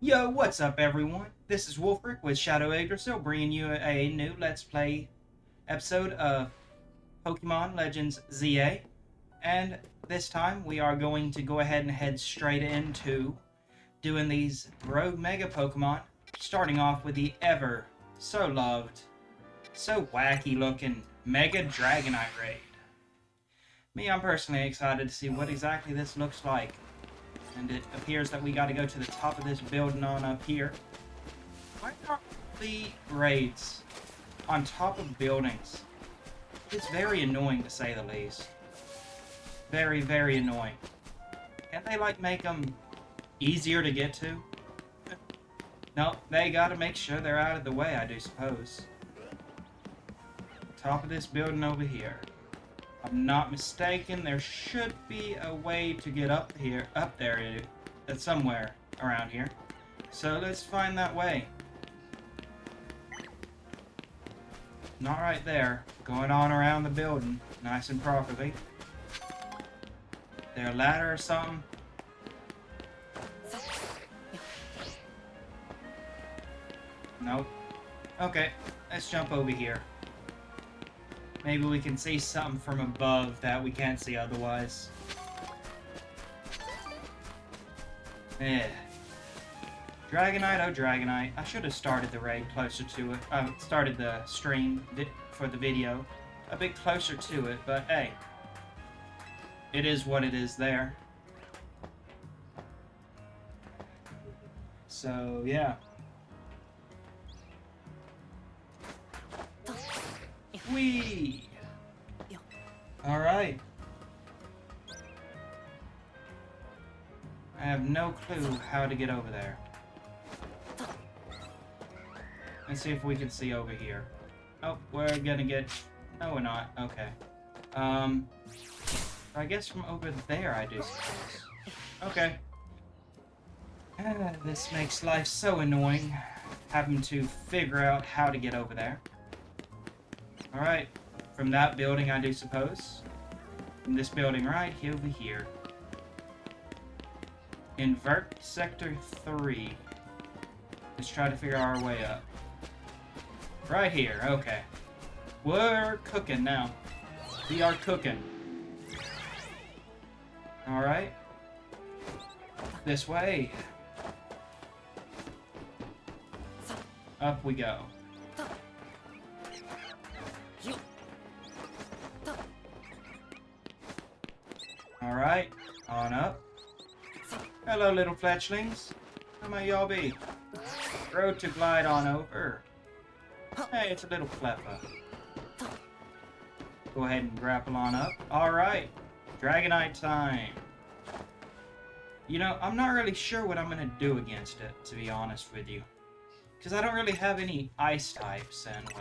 Yo, what's up everyone? This is Wolfric with Shadow Yggdrasil bringing you a new Let's Play episode of Pokemon Legends ZA. And this time we are going to go ahead and head straight into doing these Rogue Mega Pokemon, starting off with the ever so loved, so wacky looking Mega Dragonite raid. I'm personally excited to see what exactly this looks like. And it appears that we got to go to the top of this building on up here. Why are the raids on top of buildings? It's very annoying to say the least. Very, very annoying. Can't they like make them easier to get to? No, they got to make sure they're out of the way, I do suppose. Top of this building over here. If I'm not mistaken, there should be a way to get up there, somewhere around here. So let's find that way. Not right there. Going on around the building, nice and properly. There a ladder or something? Nope. Okay, let's jump over here. Maybe we can see something from above that we can't see otherwise. Dragonite, oh Dragonite. I should have started the raid closer to it. Started the stream for the video a bit closer to it, but hey. It is what it is there. So, yeah. Whee! Alright. I have no clue how to get over there. Let's see if we can see over here. Oh, we're gonna get... No, we're not. Okay. I guess from over there I do suppose. Okay. This makes life so annoying, having to figure out how to get over there. Alright, from that building I do suppose. From this building right over here. Invert Sector 3. Let's try to figure our way up. Right here, okay. We're cooking now. We are cooking. Alright. This way. Up we go. Alright, on up. Hello, little fletchlings. How might y'all be? Road to glide on over. Hey, it's a little clever. Go ahead and grapple on up. Alright, Dragonite time. You know, I'm not really sure what I'm going to do against it, to be honest with you. Because I don't really have any ice types, and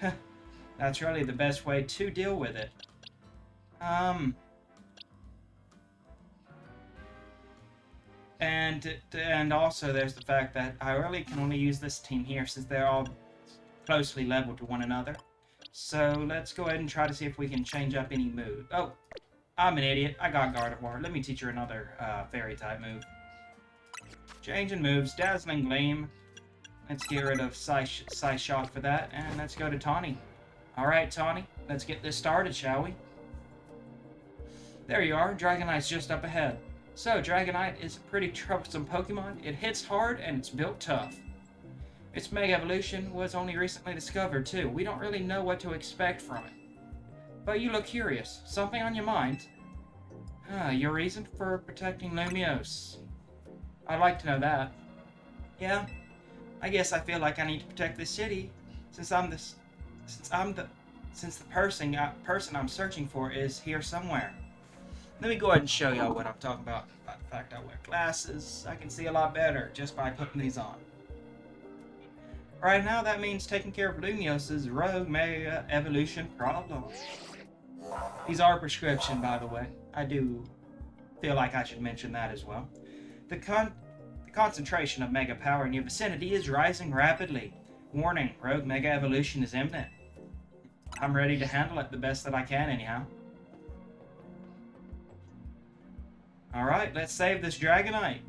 well... that's really the best way to deal with it. And also there's the fact that I really can only use this team here since they're all closely leveled to one another. So let's go ahead and try to see if we can change up any move. Oh, I'm an idiot. I got Gardevoir. Let me teach her another fairy type move. Changing moves, Dazzling Gleam. Let's get rid of Size Shock for that, and let's go to Tawny. Alright, Tawny, let's get this started, shall we? There you are, Dragonite's just up ahead. So, Dragonite is a pretty troublesome Pokemon. It hits hard, and it's built tough. Its Mega Evolution was only recently discovered, too. We don't really know what to expect from it. But you look curious. Something on your mind? Your reason for protecting Lumiose. I'd like to know that. Yeah, I guess I feel like I need to protect this city, since the person I'm searching for is here somewhere. Let me go ahead and show y'all what I'm talking about. By the fact I wear glasses, I can see a lot better just by putting these on. Right now, that means taking care of Lumiose's Rogue Mega Evolution problem. These are prescription, by the way. I do feel like I should mention that as well. The concentration of Mega Power in your vicinity is rising rapidly. Warning, Rogue Mega Evolution is imminent. I'm ready to handle it the best that I can, anyhow. Alright, let's save this Dragonite.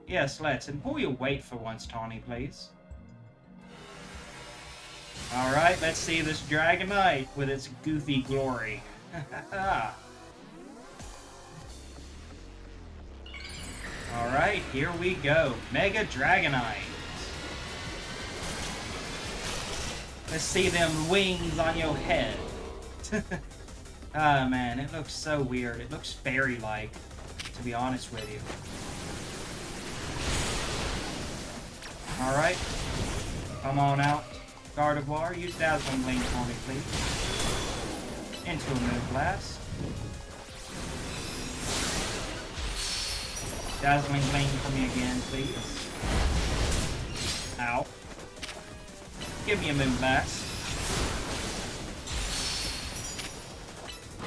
Yes, let's. And pull your weight for once, Tawny, please. Alright, let's see this Dragonite with its goofy glory. Alright, here we go. Mega Dragonite. Let's see them wings on your head. Ah, man, it looks so weird. It looks fairy-like, to be honest with you. Alright. Come on out. Gardevoir, use Dazzling Gleam for me, please. Into a Moonblast. Dazzling Gleam for me again, please. Ow. Give me a Moonblast.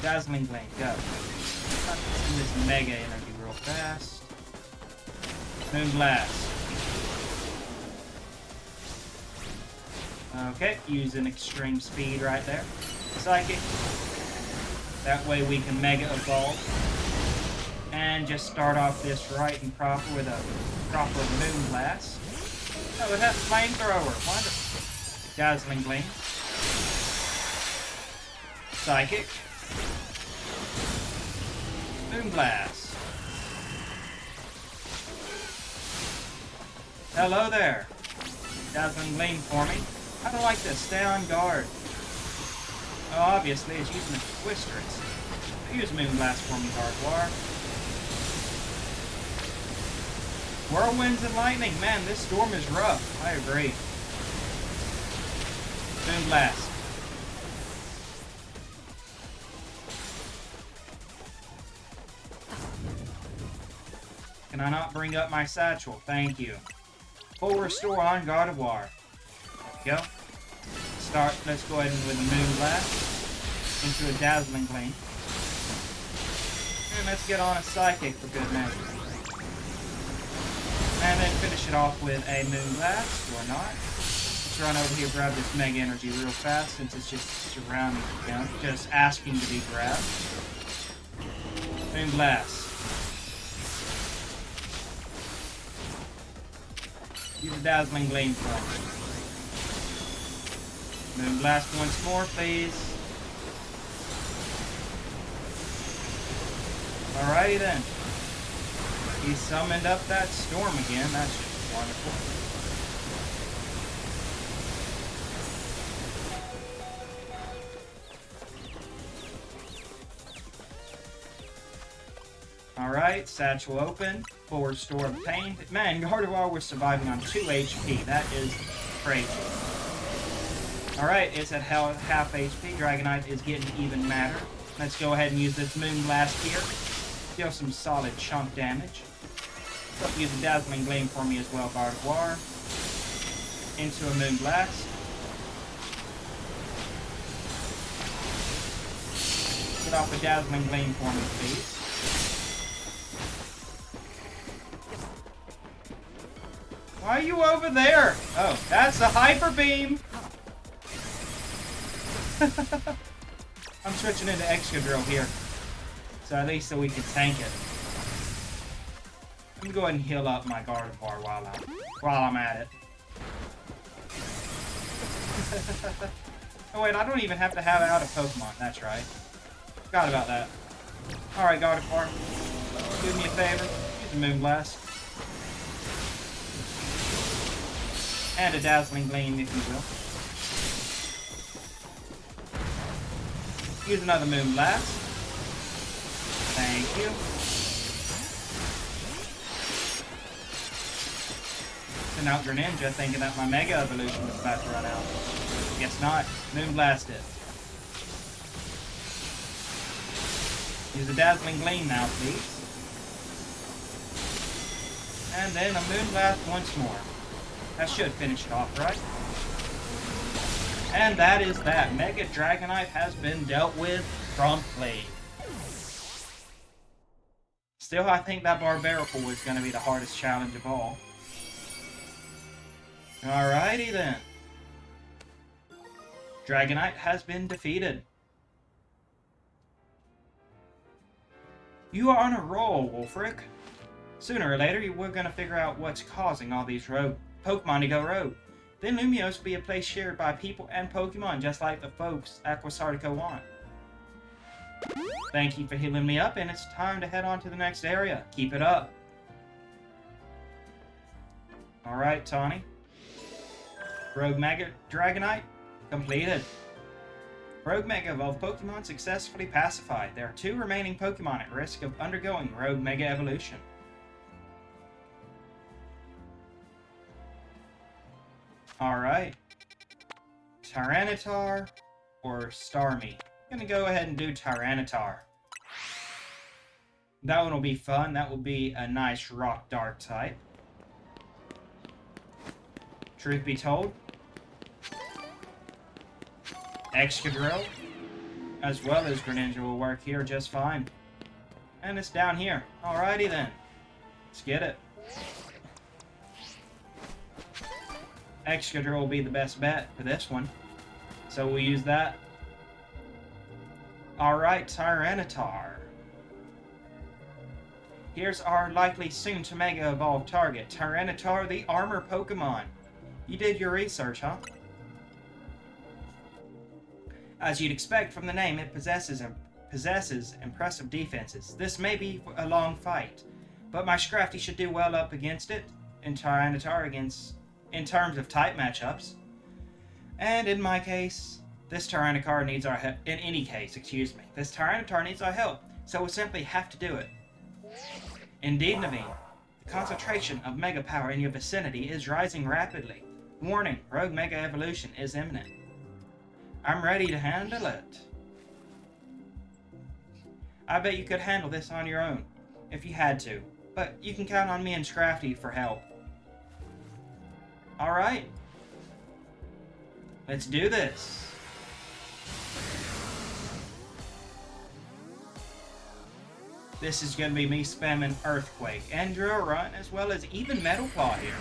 Dazzling Gleam, go. Send this Mega Energy real fast. Moonblast. Okay, using extreme speed right there. Psychic. That way we can Mega Evolve. And just start off this right and proper with a proper Moonblast. Oh, it has Flamethrower. Wonderful. Dazzling Gleam. Psychic. Moonblast. Hello there. Dazzling Gleam for me. I don't like this. Stay on guard. Oh, obviously, it's using a Twisterous. Use Moonblast for me, Gardevoir. Whirlwinds and lightning. Man, this storm is rough. I agree. Moonblast. Can I not bring up my satchel? Thank you. Full restore on Gardevoir. There we go. Let's go ahead and with a Moonblast into a Dazzling Gleam. And let's get on a Psychic for good measure. And then finish it off with a Moonblast, or not. Let's run over here, grab this Mega Energy real fast, since it's just surrounding me, just asking to be grabbed. Moonblast. Use a Dazzling Gleam for me. Moonblast once more, please. Alrighty then. He summoned up that storm again. That's just wonderful. Alright, satchel open. Full restore obtained. Man, Gardevoir was surviving on 2 HP. That is crazy. Alright, it's at half HP. Dragonite is getting even madder. Let's go ahead and use this Moonblast here. Deal some solid chunk damage. Use a Dazzling Gleam for me as well, Gardevoir. Into a Moonblast. Get off a Dazzling Gleam for me, please. Why are you over there? Oh, that's a Hyper Beam! I'm switching into Excadrill here. So at least so we can tank it. Let me go ahead and heal up my Gardevoir while I'm at it. Oh wait, I don't even have to have out a Pokemon. That's right. Forgot about that. Alright, Gardevoir. Do me a favor. Use a Moonblast. And a Dazzling Gleam, if you will. Use another Moonblast. Thank you. Send out Greninja thinking that my Mega Evolution was about to run out. Guess not. Moonblast it. Use a Dazzling Gleam now, please. And then a Moonblast once more. That should finish it off, right? And that is that. Mega Dragonite has been dealt with promptly. Still, I think that Barbaracle is going to be the hardest challenge of all. Alrighty then. Dragonite has been defeated. You are on a roll, Wolfric. Sooner or later, we're gonna figure out what's causing all these Pokemon to go rogue. Then Lumiose will be a place shared by people and Pokemon, just like the folks at Quasartico want. Thank you for healing me up, and it's time to head on to the next area. Keep it up. Alright, Tawny. Rogue Mega Dragonite completed. Rogue Mega Evolved Pokemon successfully pacified. There are 2 remaining Pokemon at risk of undergoing Rogue Mega Evolution. Alright. Tyranitar or Starmie? I'm gonna go ahead and do Tyranitar. That one will be fun. That will be a nice rock dark type. Truth be told, Excadrill as well as Greninja will work here just fine. And it's down here. Alrighty then. Let's get it. Excadrill will be the best bet for this one. So we'll use that. Alright, Tyranitar. Here's our likely soon to Mega Evolve target. Tyranitar, the armor Pokemon. You did your research, huh? As you'd expect from the name, it possesses impressive defenses. This may be a long fight, but my Scrafty should do well up against it in Tyranitar in terms of type matchups. And in my case, this Tyranitar needs our help. In any case, excuse me, this Tyranitar needs our help, so we'll simply have to do it. Indeed, Naveen, the concentration of Mega Power in your vicinity is rising rapidly. Warning, Rogue Mega Evolution is imminent. I'm ready to handle it. I bet you could handle this on your own, if you had to, but you can count on me and Scrafty for help. Alright. Let's do this. This is going to be me spamming Earthquake and Drill Run, as well as even Metal Claw here.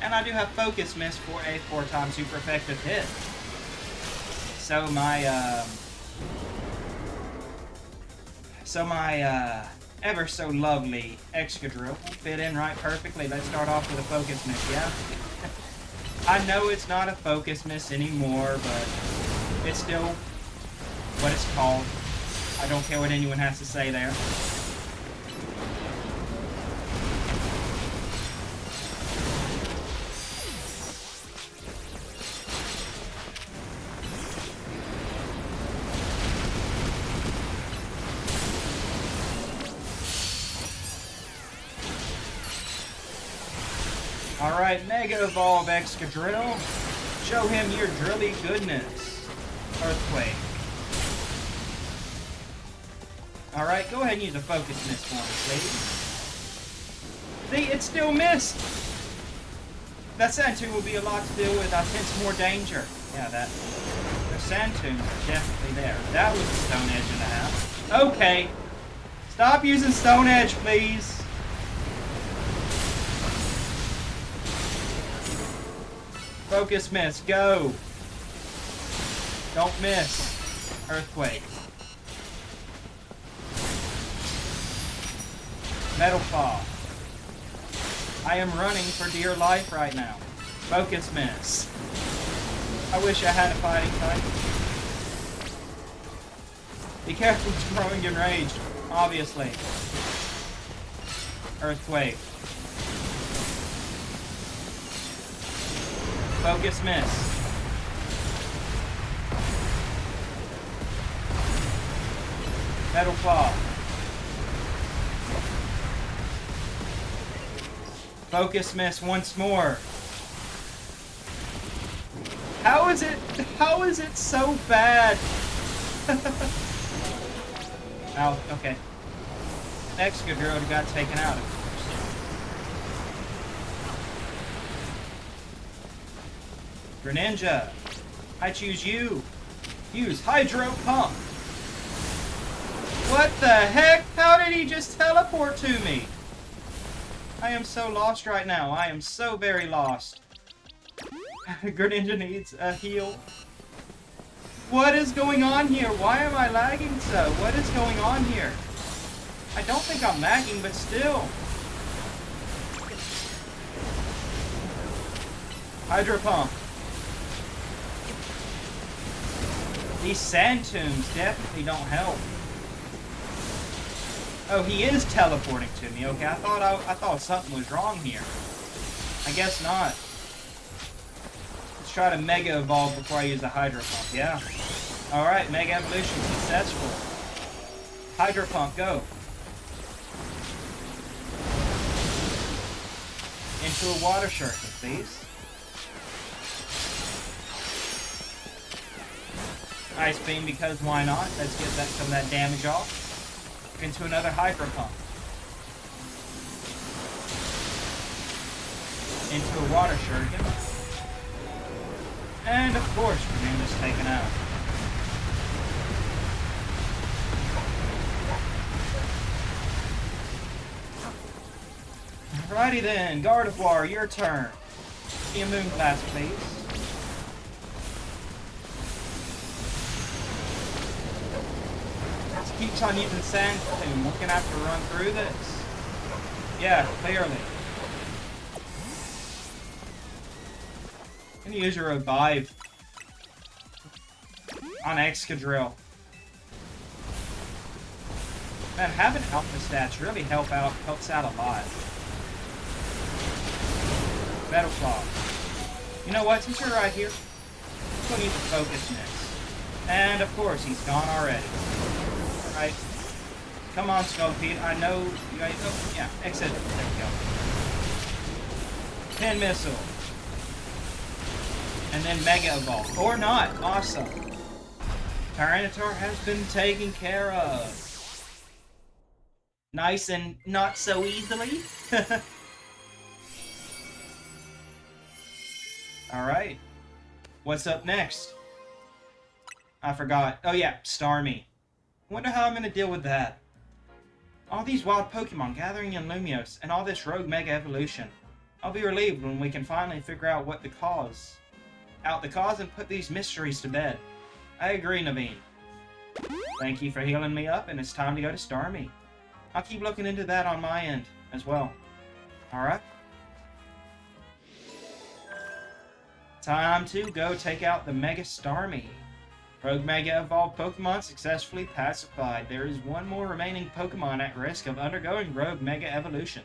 And I do have Focus Mist for a 4-time super effective hit. So my ever so lovely Excadrill will fit in right perfectly. Let's start off with a Focus Mist, yeah? I know it's not a Focus Mist anymore, but it's still what it's called. I don't care what anyone has to say there. Alright, Mega Evolve Excadrill. Show him your drilly goodness. Earthquake. Alright, go ahead and use a Focus Mist for me, please. See, it still missed! That Sand Tomb will be a lot to deal with. I sense more danger. Yeah, the Sand Tombs are definitely there. That was a Stone Edge and a half. Okay. Stop using Stone Edge, please. Focus Mist, go! Don't miss. Earthquake. Metal Claw. I am running for dear life right now. Focus Mist. I wish I had a fighting type. Be careful throwing enraged, obviously. Earthquake. Focus Mist. Metal Claw. Focus Mist once more. How is it so bad? Ow, okay. Excadrill got taken out. Greninja, I choose you. Use Hydro Pump. What the heck? How did he just teleport to me? I am so lost right now. I am so very lost. Greninja needs a heal. What is going on here? Why am I lagging so? What is going on here? I don't think I'm lagging, but still. Hydro Pump. These sand tombs definitely don't help. Oh, he is teleporting to me. Okay, I thought something was wrong here. I guess not. Let's try to Mega Evolve before I use the Hydro Pump. Yeah. Alright, Mega Evolution successful. Hydro Pump, go. Into a Water Shuriken, please. Ice Beam, because why not? Let's get some of that damage off. Into another Hydro Pump. Into a Water Shuriken. And of course, Rename is taken out. Alrighty then, Gardevoir, your turn. Give me a Moonblast, please. Just keeps on using Sand Tomb. We're gonna have to run through this. Yeah, clearly. I'm gonna use a Revive on Excadrill. Man, having alpha stats really helps out a lot. Metal Claw. You know what? Since you're right here, I'm gonna use the Focus Mist. And of course, he's gone already. Alright. Come on, Skulpede. I know you guys. Oh, yeah. Exit. There we go. Pin Missile. And then Mega Evolve. Or not. Awesome. Tyranitar has been taken care of. Nice and not so easily. Alright. What's up next? I forgot. Oh yeah, Starmie. Wonder how I'm gonna deal with that. All these wild Pokemon gathering in Lumiose, and all this rogue Mega Evolution. I'll be relieved when we can finally figure out the cause and put these mysteries to bed. I agree, Naveen. Thank you for healing me up, and it's time to go to Starmie. I'll keep looking into that on my end as well. Alright. Time to go take out the Mega Starmie. Rogue Mega Evolved Pokemon successfully pacified. There is one more remaining Pokemon at risk of undergoing Rogue Mega Evolution.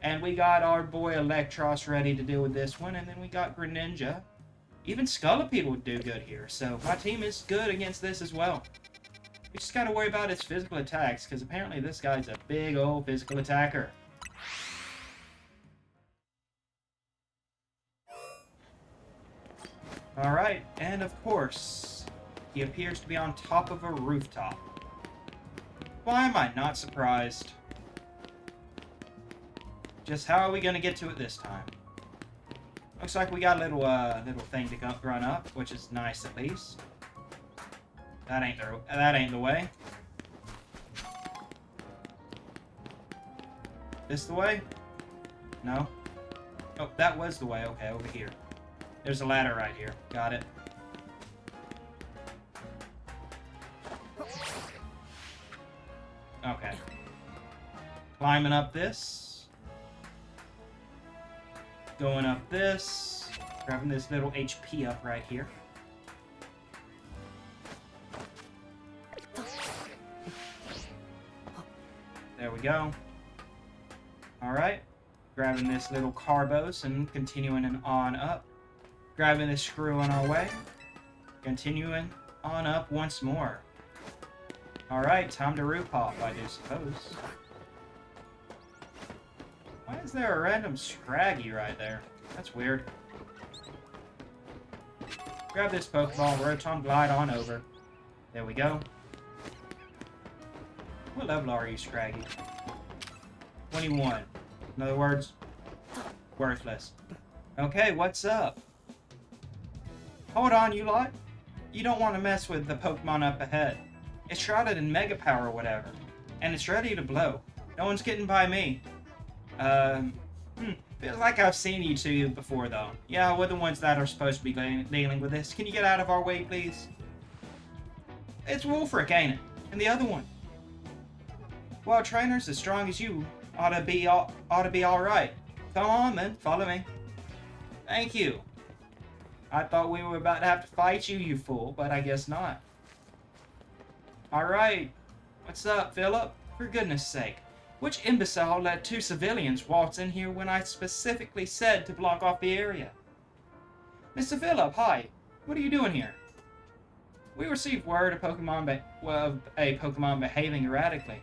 And we got our boy Electros ready to deal with this one, and then we got Greninja. Even Scolipede would do good here, so my team is good against this as well. We just gotta worry about his physical attacks, because apparently this guy's a big old physical attacker. Alright, and of course, he appears to be on top of a rooftop. Why am I not surprised? Just how are we going to get to it this time? Looks like we got a little thing to run up, which is nice at least. That ain't the way. This the way? No? Oh, that was the way. Okay, over here. There's a ladder right here. Got it. Okay. Climbing up this. Going up this. Grabbing this little HP up right here. There we go. Alright. Grabbing this little Carbos and continuing on up. Grabbing this screw on our way. Continuing on up once more. Alright, time to root pop, I do suppose. Why is there a random Scraggy right there? That's weird. Grab this Pokeball, Rotom, glide on over. There we go. What level are you, Scraggy? 21. In other words, worthless. Okay, what's up? Hold on, you lot. You don't want to mess with the Pokemon up ahead. It's shrouded in Mega Power or whatever, and it's ready to blow. No one's getting by me. Feels like I've seen you two before, though. Yeah, we're the ones that are supposed to be dealing with this. Can you get out of our way, please? It's Wolfric, ain't it? And the other one. Well, trainers as strong as you ought to be all right. Come on, then. Follow me. Thank you. I thought we were about to have to fight you, you fool, but I guess not. Alright. What's up, Philip? For goodness sake. Which imbecile let 2 civilians waltz in here when I specifically said to block off the area? Mr. Philip, hi. What are you doing here? We received word of a Pokemon behaving erratically.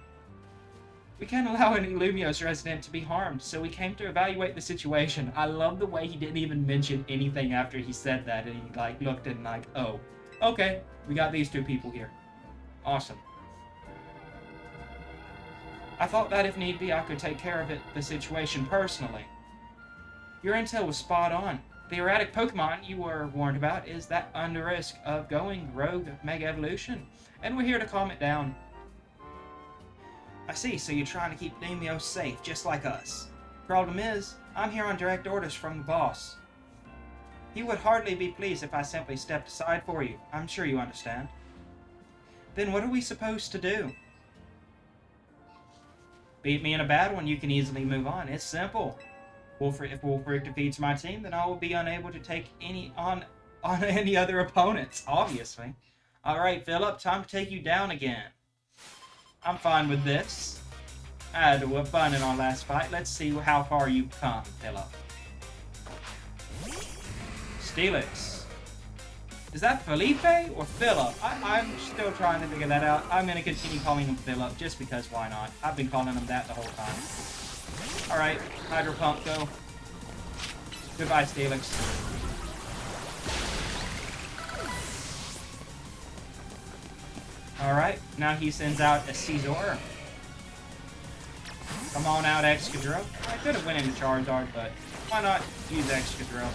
We can't allow any Lumiose resident to be harmed, so we came to evaluate the situation. I love the way he didn't even mention anything after he said that, and he looked and oh, okay, we got these 2 people here. Awesome. I thought that if need be, I could take care of the situation personally. Your intel was spot on. The erratic Pokemon you were warned about is that under risk of going rogue Mega Evolution, and we're here to calm it down. I see, so you're trying to keep Lumiose safe, just like us. Problem is, I'm here on direct orders from the boss. He would hardly be pleased if I simply stepped aside for you. I'm sure you understand. Then what are we supposed to do? Beat me in a battle and you can easily move on. It's simple. If Wolfric defeats my team, then I will be unable to take on any other opponents, obviously. Alright, Philip, time to take you down again. I'm fine with this. I had a fun in our last fight. Let's see how far you've come, Philip. Steelix. Is that Felipe or Philip? I'm still trying to figure that out. I'm going to continue calling him Philip, just because why not? I've been calling him that the whole time. Alright, Hydro Pump, go. Goodbye, Steelix. Alright, now he sends out a Scizor. Come on out, Excadrill. I could have went into Charizard, but why not use Excadrill?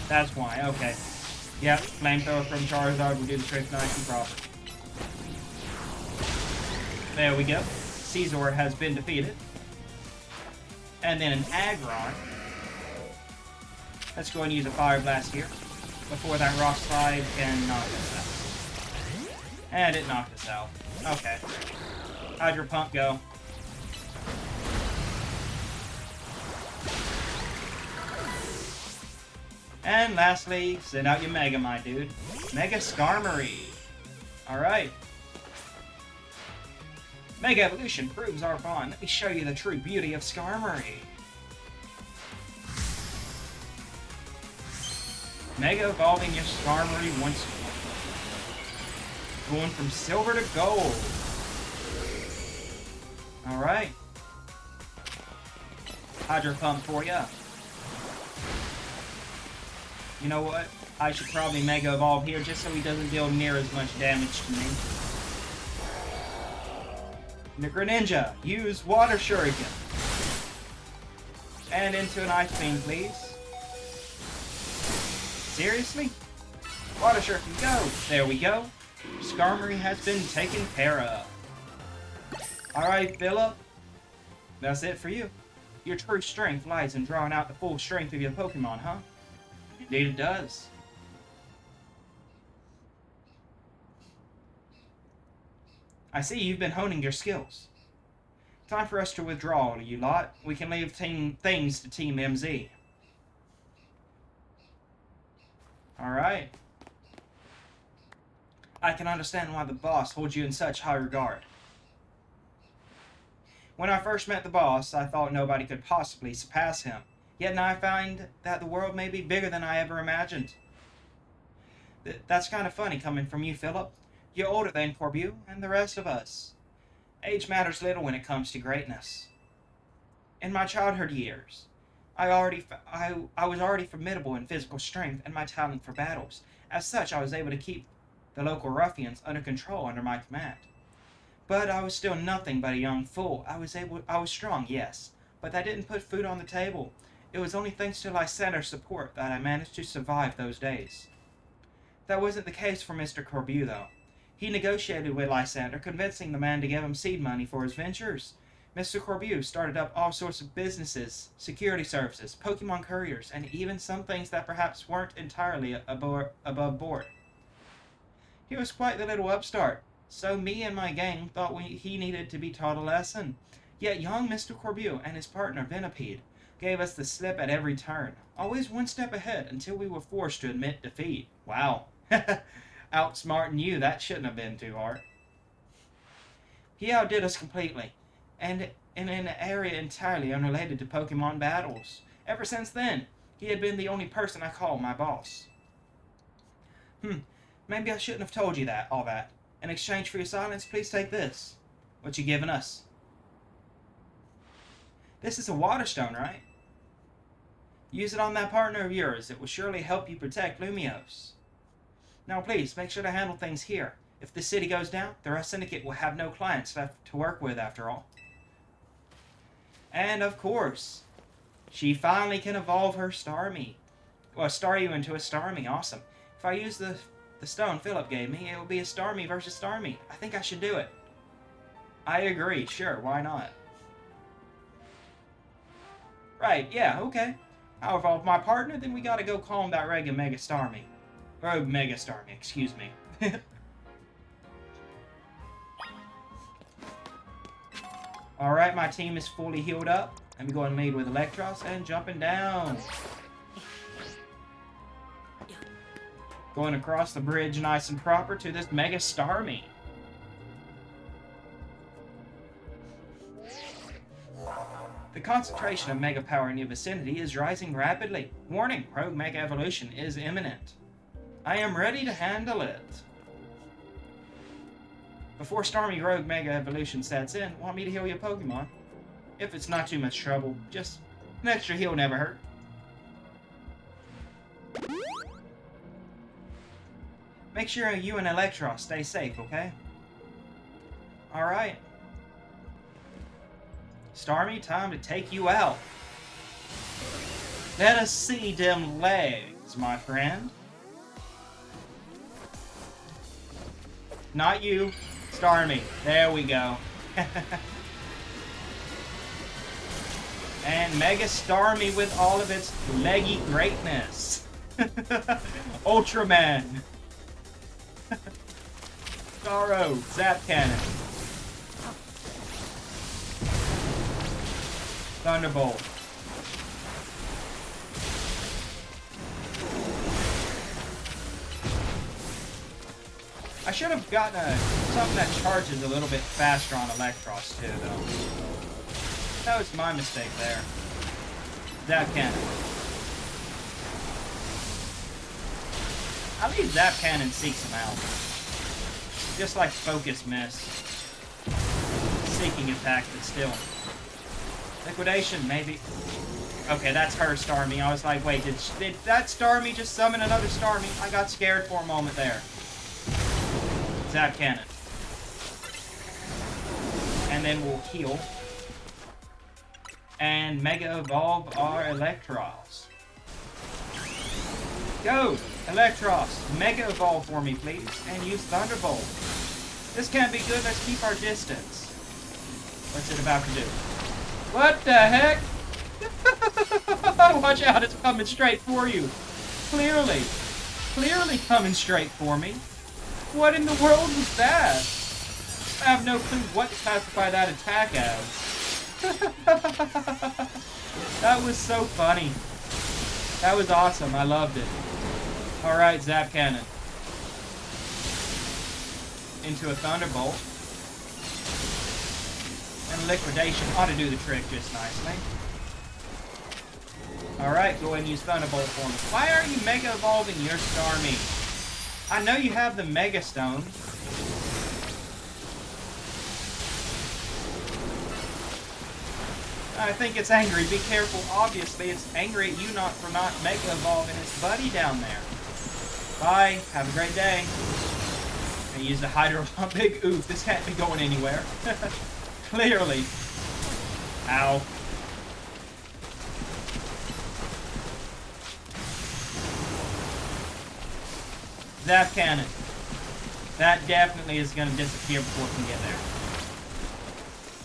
That's why, okay. Yep, Flamethrower from Charizard will do the trick nice and proper. There we go. Scizor has been defeated. And then an Aggron. Let's go and use a Fire Blast here before that Rock Slide can knock us out. And it knocked us out. Okay. Hydro Pump, go. And lastly, send out your Mega, my dude. Mega Skarmory. Alright. Mega Evolution proves our bond. Let me show you the true beauty of Skarmory. Mega evolving your Skarmory once more. Going from silver to gold. Alright. Hydro Pump for ya. You know what? I should probably Mega Evolve here just so he doesn't deal near as much damage to me. Greninja, use Water Shuriken. And into an Ice Beam, please. Seriously? Water Shuriken, go! There we go. Skarmory has been taken care of. Alright, Philip. That's it for you. Your true strength lies in drawing out the full strength of your Pokemon, huh? Indeed it does. I see you've been honing your skills. Time for us to withdraw, you lot. We can leave things to Team MZ. Alright. I can understand why the boss holds you in such high regard. When I first met the boss, I thought nobody could possibly surpass him. Yet now I find that the world may be bigger than I ever imagined. That's kind of funny coming from you, Philip. You're older than Corbu and the rest of us. Age matters little when it comes to greatness. In my childhood years, I was already formidable in physical strength and my talent for battles. As such, I was able to keep the local ruffians under control under my command. But I was still nothing but a young fool. I was strong, yes, but that didn't put food on the table. It was only thanks to Lysander's support that I managed to survive those days. That wasn't the case for Mr. Corbu, though. He negotiated with Lysander, convincing the man to give him seed money for his ventures. Mr. Corbu started up all sorts of businesses, security services, Pokemon couriers, and even some things that perhaps weren't entirely above board. He was quite the little upstart, so me and my gang thought he needed to be taught a lesson. Yet young Mr. Corbu and his partner Venipede Gave us the slip at every turn. Always one step ahead until we were forced to admit defeat. Wow. Outsmarting you, that shouldn't have been too hard. He outdid us completely, and in an area entirely unrelated to Pokemon battles. Ever since then, he had been the only person I call my boss. Maybe I shouldn't have told you all that. In exchange for your silence, please take this. What you giving us? This is a water stone, right? Use it on that partner of yours. It will surely help you protect Lumiose. Now please, make sure to handle things here. If the city goes down, the Rust Syndicate will have no clients left to work with after all. And of course, she finally can evolve her Starmie. Well, Staryu into a Starmie. Awesome. If I use the stone Philip gave me, it will be a Starmie versus Starmie. I think I should do it. I agree. Sure, why not? Right, yeah, okay. I'll evolve my partner, then we gotta go calm that Rogue Mega Starmie. Rogue Mega Starmie, excuse me. Alright, my team is fully healed up. Let me go and lead with Electros and jumping down. Going across the bridge nice and proper to this Mega Starmie. The concentration of Mega Power in your vicinity is rising rapidly. Warning, Rogue Mega Evolution is imminent. I am ready to handle it. Before Starmie Rogue Mega Evolution sets in, want me to heal your Pokemon? If it's not too much trouble, just an extra heal never hurt. Make sure you and Electros stay safe, okay? Alright. Starmie, time to take you out. Let us see them legs, my friend. Not you. Starmie. There we go. And Mega Starmie with all of its leggy greatness. Ultraman. Starro. Zap Cannon. Thunderbolt. I should have gotten something that charges a little bit faster on Electros too, though. That was my mistake there. Zap Cannon. At least Zap Cannon seeks him out. Just like Focus Miss. Seeking attack, but still. Liquidation, maybe. Okay, that's her Starmie. I was like, wait, did that Starmie just summon another Starmie? I got scared for a moment there. Zap Cannon. And then we'll heal. And Mega Evolve our Electros. Go! Electros, Mega Evolve for me, please. And use Thunderbolt. This can't be good. Let's keep our distance. What's it about to do? What the heck? Watch out, it's coming straight for you. Clearly. Clearly coming straight for me. What in the world was that? I have no clue what to classify that attack as. That was so funny. That was awesome. I loved it. Alright, Zap Cannon. Into a Thunderbolt. And Liquidation ought to do the trick just nicely. Alright, go ahead and use Thunderbolt for me. Why are you Mega Evolving your Starmie? I know you have the Mega Stone. I think it's angry. Be careful. Obviously, it's angry at you for not Mega Evolving its buddy down there. Bye. Have a great day. I used a Hydro Pump. Big oof. This can't be going anywhere. Clearly. Ow. Zap Cannon. That definitely is going to disappear before it can get there.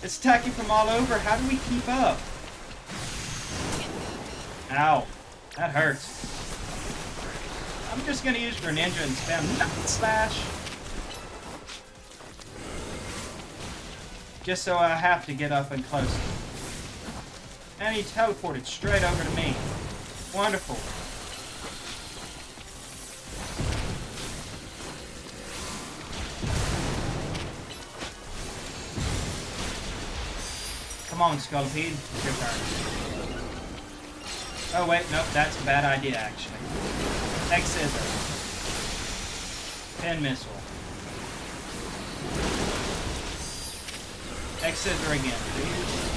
It's attacking from all over. How do we keep up? Ow. That hurts. I'm just going to use Greninja and spam Nut Slash. Just so I have to get up and close. And he teleported straight over to me. Wonderful. Come on, Scullipede. It's your turn. Oh, wait. Nope. That's a bad idea, actually. X-Scissor. Pin Missile. X-Scissor again, please.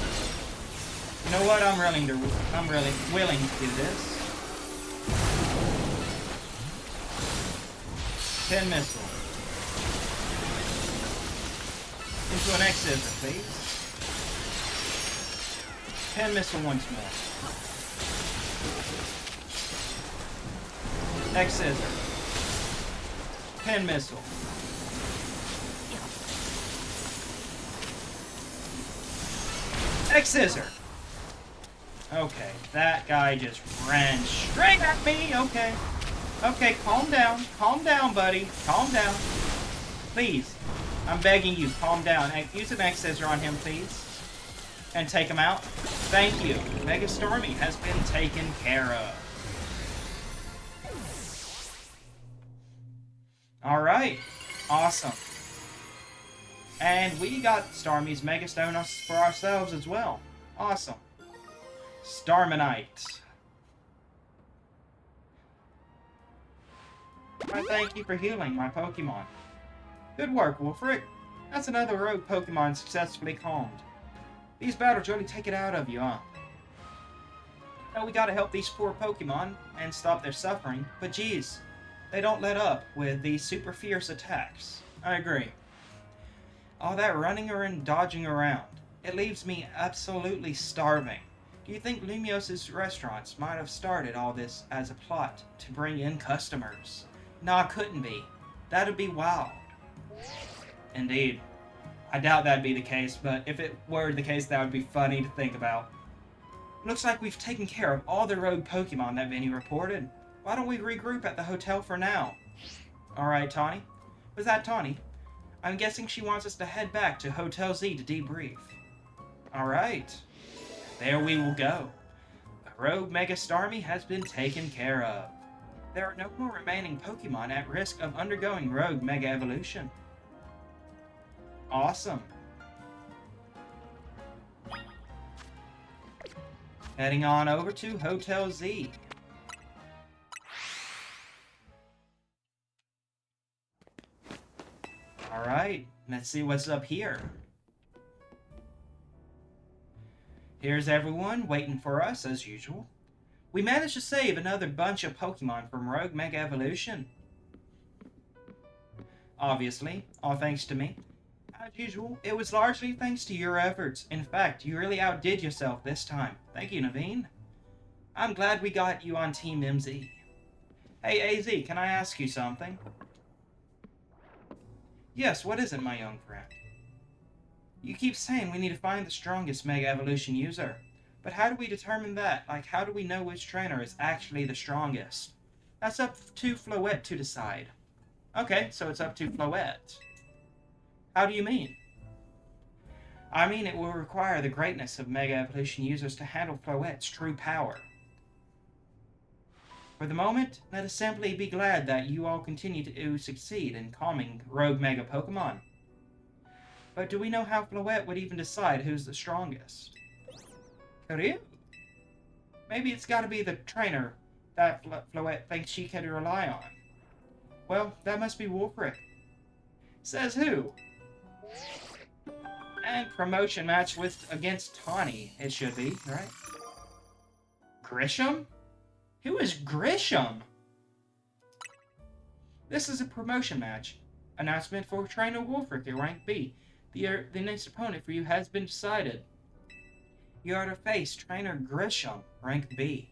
You know what? I'm really willing to do this. Pin Missile. Into an X-Scissor, please. Pin Missile once more. X-Scissor. Pin Missile. X-Scissor. Okay, that guy just ran straight at me. Okay. Okay, calm down. Calm down, buddy. Calm down. Please. I'm begging you, calm down. Use an X-Scissor on him, please. And take him out. Thank you. Mega Stormy has been taken care of. Alright. Awesome. And we got Stormy's Mega Stone for ourselves as well. Awesome. Starmanite. I thank you for healing my Pokemon. Good work, Wolfric. That's another rogue Pokemon successfully calmed. These battles really take it out of you, huh? Now we gotta help these poor Pokemon and stop their suffering, but geez, they don't let up with these super fierce attacks. I agree. All that running and dodging around, it leaves me absolutely starving. Do you think Lumios's restaurants might have started all this as a plot to bring in customers? Nah, couldn't be. That'd be wild. Indeed. I doubt that'd be the case, but if it were the case, that would be funny to think about. Looks like we've taken care of all the rogue Pokemon that Vinny reported. Why don't we regroup at the hotel for now? Alright, Tawny. Was that Tawny? I'm guessing she wants us to head back to Hotel Z to debrief. Alright. There we will go. The rogue Mega Starmie has been taken care of. There are no more remaining Pokemon at risk of undergoing rogue Mega Evolution. Awesome. Heading on over to Hotel Z. Alright, let's see what's up here. Here's everyone waiting for us as usual. We managed to save another bunch of Pokemon from rogue Mega Evolution. Obviously, all thanks to me. As usual, it was largely thanks to your efforts. In fact, you really outdid yourself this time. Thank you, Naveen. I'm glad we got you on Team MZ. Hey, AZ, can I ask you something? Yes, what is it, my young friend? You keep saying we need to find the strongest Mega Evolution user. But how do we determine that? Like, how do we know which trainer is actually the strongest? That's up to Floette to decide. Okay, so it's up to Floette. How do you mean? I mean it will require the greatness of Mega Evolution users to handle Floette's true power. For the moment, let us simply be glad that you all continue to succeed in calming rogue Mega Pokemon. But do we know how Floette would even decide who's the strongest? Could Maybe it's gotta be the trainer that Floette thinks she can rely on. Well, that must be Wolfric. Says who? And promotion match against Tawny, it should be, right? Grisham? Who is Grisham? This is a promotion match. Announcement for Trainer Wolfric at rank B. The next opponent for you has been decided. You are to face Trainer Grisham, rank B.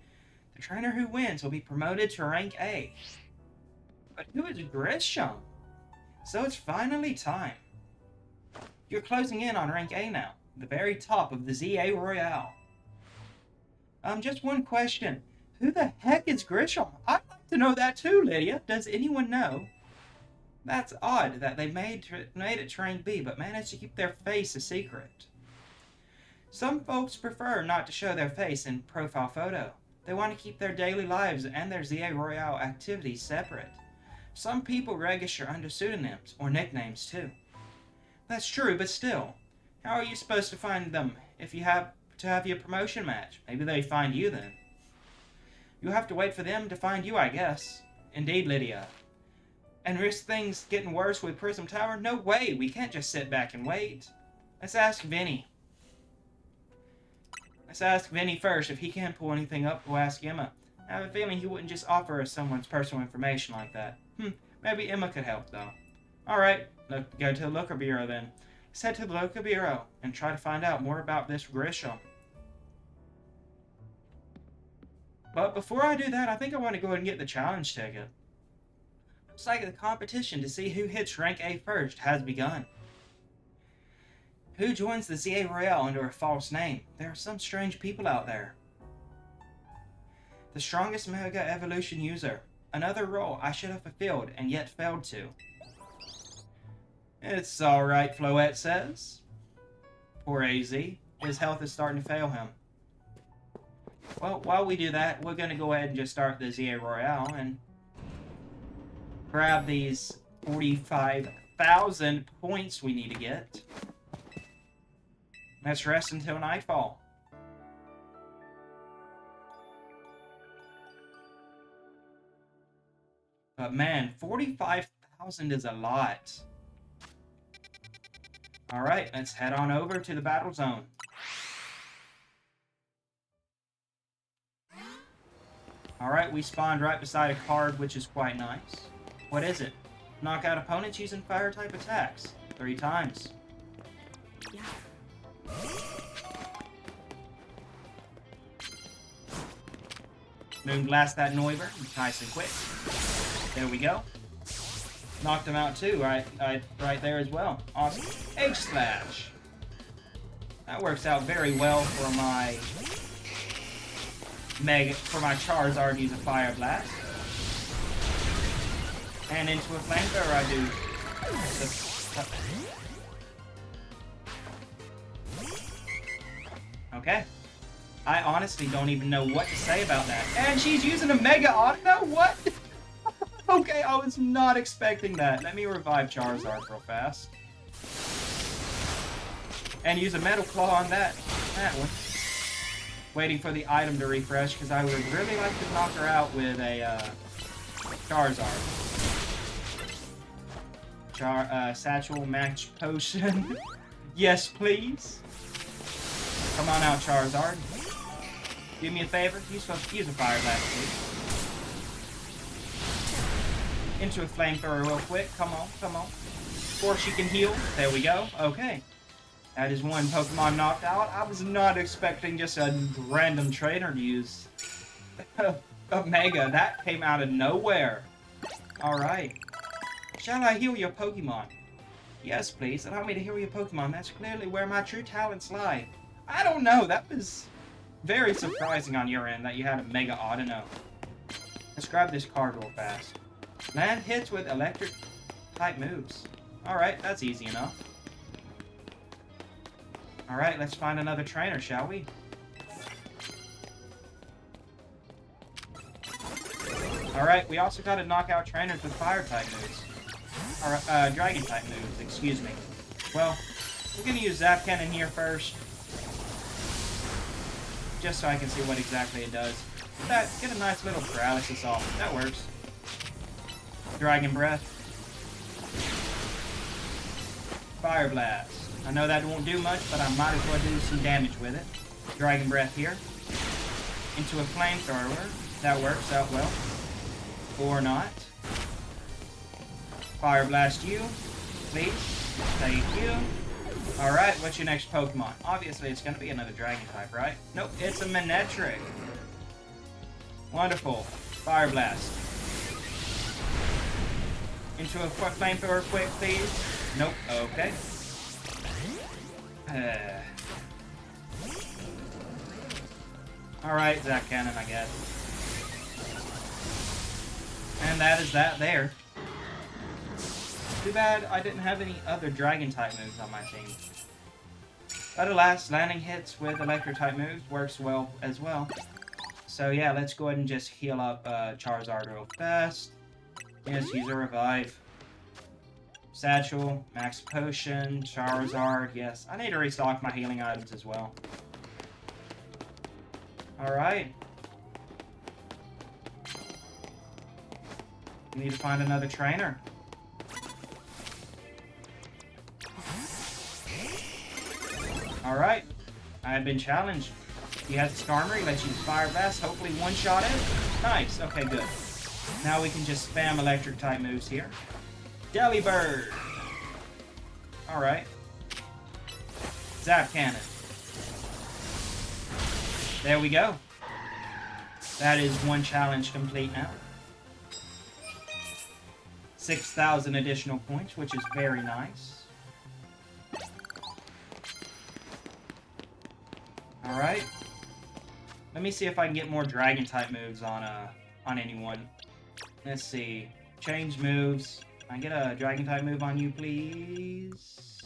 The trainer who wins will be promoted to rank A. But who is Grisham? So it's finally time. You're closing in on rank A now, the very top of the ZA Royale. Just one question. Who the heck is Grisham? I'd like to know that too, Lydia. Does anyone know? That's odd that they made it to rank B, but managed to keep their face a secret. Some folks prefer not to show their face in profile photo. They want to keep their daily lives and their ZA Royale activities separate. Some people register under pseudonyms or nicknames too. That's true, but still, how are you supposed to find them if you have to have your promotion match? Maybe they find you then. You'll have to wait for them to find you, I guess. Indeed, Lydia. And risk things getting worse with Prism Tower? No way, we can't just sit back and wait. Let's ask Vinny. Let's ask Vinny first. If he can't pull anything up, we'll ask Emma. I have a feeling he wouldn't just offer us someone's personal information like that. Maybe Emma could help, though. Alright, let's go to the Looker Bureau then. Let's head to the Looker Bureau and try to find out more about this Grisham. But before I do that, I think I want to go ahead and get the challenge ticket. Looks like the competition to see who hits rank A first has begun. Who joins the ZA Royale under a false name? There are some strange people out there. The strongest Mega Evolution user. Another role I should have fulfilled and yet failed to. It's alright, Floette says. Poor AZ. His health is starting to fail him. Well, while we do that, we're going to go ahead and just start the ZA Royale and grab these 45,000 points we need to get. Let's rest until nightfall. But man, 45,000 is a lot. Alright, let's head on over to the battle zone. Alright, we spawned right beside a card, which is quite nice. What is it? Knock out opponents using fire-type attacks. 3 times. Yeah. Moonblast that Noiver, nice and quick. There we go. Knocked him out too, right there as well. Awesome. H-Slash. That works out very well for my Charizard to use a Fire Blast. And into a Flamethrower I do. Okay. I honestly don't even know what to say about that. And she's using a Mega Auto? What? Okay, I was not expecting that. Let me revive Charizard real fast. And use a Metal Claw on that one. Waiting for the item to refresh, because I would really like to knock her out with a Charizard. Satchel Match Potion. Yes, please. Come on out, Charizard. Do me a favor. Use a Fire Blast, please. Into a Flamethrower real quick. Come on, come on. Before she can heal. There we go. Okay. That is one Pokemon knocked out. I was not expecting just a random trainer to use a Mega. That came out of nowhere. Alright. Shall I heal your Pokemon? Yes, please. Allow me to heal your Pokemon. That's clearly where my true talents lie. I don't know. That was very surprising on your end that you had a Mega Audino. Let's grab this card real fast. Land hits with electric type moves. Alright, that's easy enough. Alright, let's find another trainer, shall we? Alright, we also got to knock out trainers with fire type moves. Or, dragon type moves, excuse me. Well, we're going to use Zap Cannon here first. Just so I can see what exactly it does. Get a nice little paralysis off. That works. Dragon Breath. Fire Blast. I know that won't do much, but I might as well do some damage with it. Dragon Breath here. Into a Flamethrower. That works out well. Or not. Fire Blast you. Please. Thank you. Alright, what's your next Pokemon? Obviously, it's going to be another Dragon type, right? Nope, it's a Manectric. Wonderful. Fire Blast. Into a Flamethrower quick, please. Nope, okay. Alright, Zap Cannon, I guess. And that is that there. Too bad I didn't have any other Dragon-type moves on my team. But alas, landing hits with electric type moves works well as well. So yeah, let's go ahead and just heal up Charizard real fast. Yes, use a revive. Satchel, max potion, Charizard, yes. I need to restock my healing items as well. Alright. We need to find another trainer. Alright. I have been challenged. He has the Skarmory, lets you Fire Blast, hopefully one-shot it. Nice, okay, good. Now we can just spam electric type moves here. Delibird! Alright. Zap Cannon. There we go. That is one challenge complete now. 6,000 additional points, which is very nice. Alright. Let me see if I can get more Dragon-type moves on anyone. Let's see. Change moves. Can I get a Dragon-type move on you, please?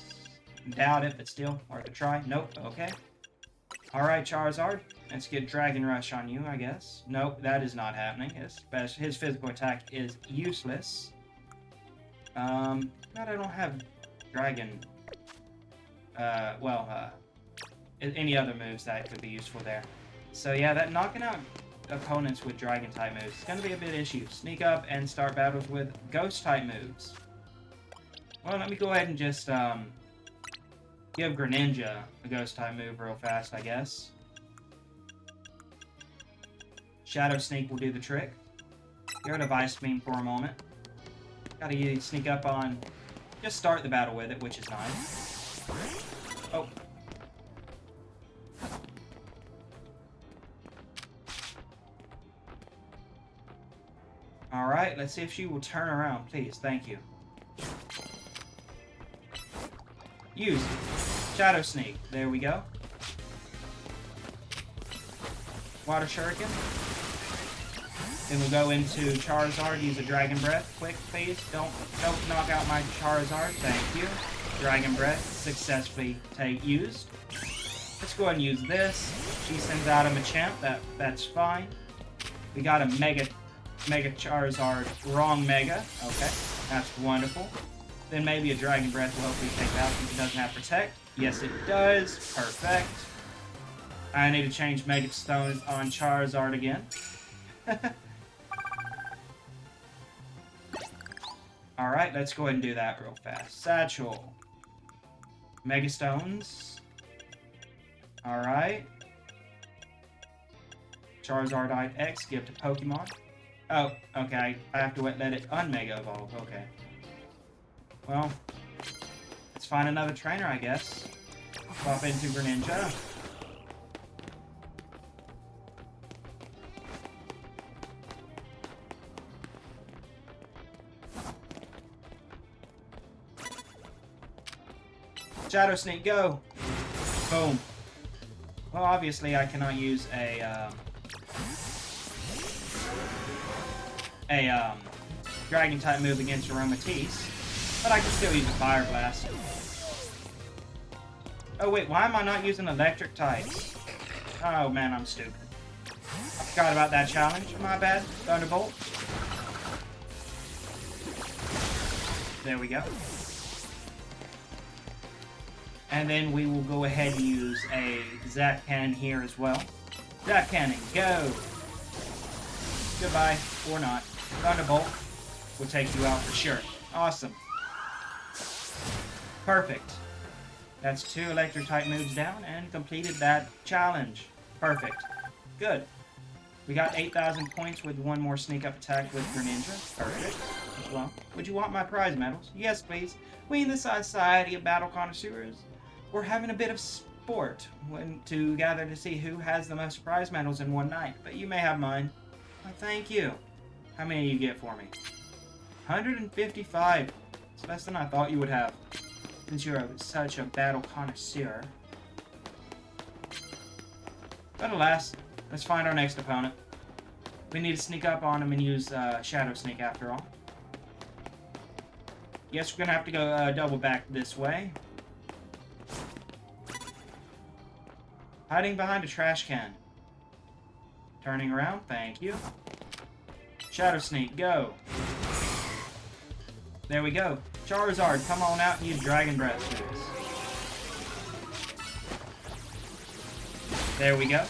Doubt it, but still worth a try. Nope. Okay. Alright, Charizard. Let's get Dragon Rush on you, I guess. Nope, that is not happening. His physical attack is useless. God, I don't have Dragon... any other moves that could be useful there. So yeah, that knocking out opponents with Dragon-type moves is going to be a bit issue. Sneak up and start battles with Ghost-type moves. Well, let me go ahead and just give Greninja a Ghost-type move real fast, I guess. Shadow Sneak will do the trick. Get rid of Ice Beam for a moment. Gotta sneak up on... Just start the battle with it, which is nice. Oh. Alright, let's see if she will turn around, please. Thank you. Use Shadow Sneak. There we go. Water Shuriken. Then we'll go into Charizard, use a Dragon Breath. Quick, please. Don't knock out my Charizard. Thank you. Dragon Breath successfully used. Let's go ahead and use this. She sends out a Machamp. That's fine. We got a Mega Charizard. Wrong Mega. Okay. That's wonderful. Then maybe a Dragon Breath will hopefully take out since it doesn't have Protect. Yes, it does. Perfect. I need to change Mega Stones on Charizard again. Alright, let's go ahead and do that real fast. Satchel. Mega Stones. Alright. Charizard X, give to Pokemon. Oh, okay. I have to let it unmega evolve. Okay. Well, let's find another trainer, I guess. Pop into Greninja. Shadow Sneak, go! Boom. Well, obviously I cannot use a Dragon-type move against Aromatisse, but I can still use a Fire Blast. Oh wait, why am I not using electric types? Oh man, I'm stupid. I forgot about that challenge. My bad. Thunderbolt. There we go. And then we will go ahead and use a Zap Cannon here as well. Zap Cannon, go! Goodbye, or not. Thunderbolt will take you out for sure. Awesome. Perfect. That's 2 electric-type moves down and completed that challenge. Perfect. Good. We got 8,000 points with 1 more sneak-up attack with Greninja. Perfect. Well, would you want my prize medals? Yes, please. We in the Society of Battle Connoisseurs, we're having a bit of sport to gather to see who has the most prize medals in one night, but you may have mine. Well, thank you. How many do you get for me? 155. It's less than I thought you would have, since you're such a battle connoisseur. But alas, let's find our next opponent. We need to sneak up on him and use Shadow Sneak after all. Yes, we're going to have to go double back this way. Hiding behind a trash can. Turning around, thank you. Shadow Sneak, go. There we go. Charizard, come on out and use Dragon Breath to us. There we go.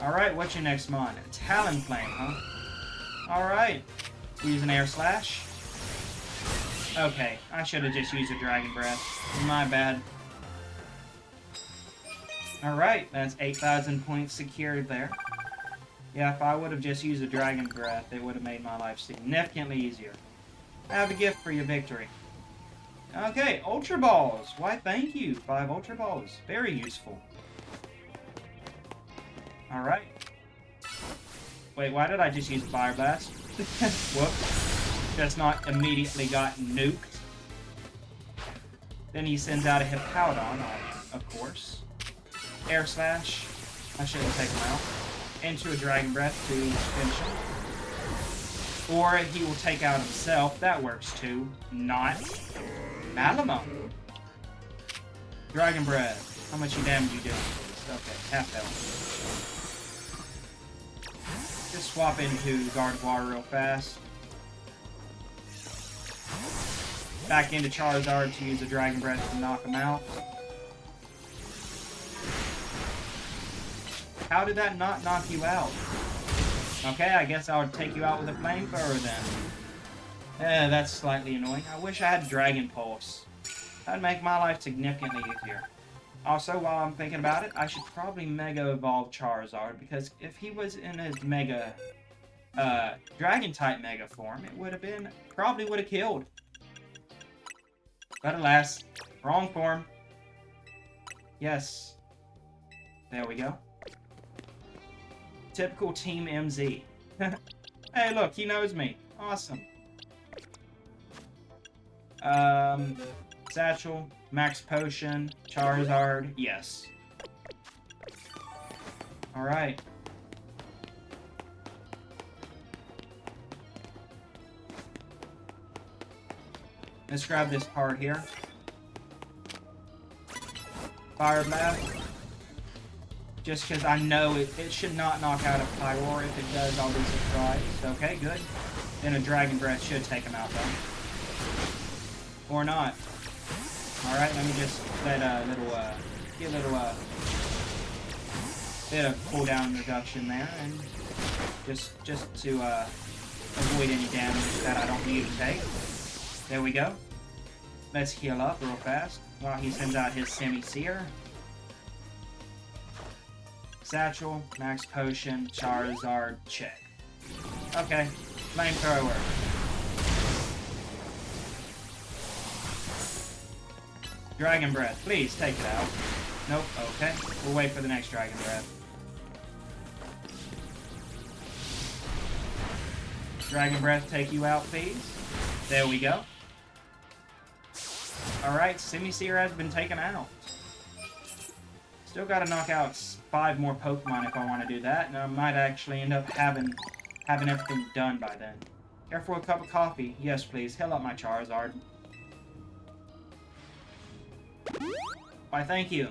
Alright, what's your next mon? Talonflame, huh? Alright. Use an Air Slash. Okay, I should have just used a Dragon Breath. My bad. Alright, that's 8,000 points secured there. Yeah, if I would have just used a Dragon Breath, it would have made my life significantly easier. I have a gift for your victory. Okay, Ultra Balls. Why, thank you. 5 Ultra Balls. Very useful. Alright. Wait, why did I just use Fire Blast? Whoops. Just not immediately got nuked. Then he sends out a Hippowdon, of course. Air Slash. I shouldn't take him out. Into a Dragon Breath to finish him. Or he will take out himself. That works too. Not. Malamo. Dragon Breath. How much damage you doing? Okay, half health. Just swap into Gardevoir real fast. Back into Charizard to use a Dragon Breath to knock him out. How did that not knock you out? Okay, I guess I would take you out with a flamethrower then. That's slightly annoying. I wish I had Dragon Pulse. That'd make my life significantly easier. Also, while I'm thinking about it, I should probably Mega Evolve Charizard, because if he was in his Mega, Dragon-type Mega form, it would have been, probably would have killed. But alas, wrong form. Yes. There we go. Typical Team MZ. Hey, look, he knows me. Awesome. Satchel, Max Potion, Charizard, yes. Alright. Let's grab this part here. Fire Blast. Just because I know it should not knock out a Pyroar. If it does, I'll be surprised. Okay, good. Then a Dragon Breath should take him out, though. Or not. Alright, let me just let get a little bit of cooldown reduction there, and just to avoid any damage that I don't need to take. There we go. Let's heal up real fast while he sends out his Semi-Seer. Satchel, Max Potion, Charizard, check. Okay, Flamethrower. Dragon Breath, please take it out. Nope, okay. We'll wait for the next Dragon Breath. Dragon Breath take you out, please. There we go. Alright, Semi-Seer has been taken out. Still gotta knock out 5 more Pokemon if I want to do that, and I might actually end up having everything done by then. Care for a cup of coffee? Yes, please. Heal up my Charizard. Why, thank you.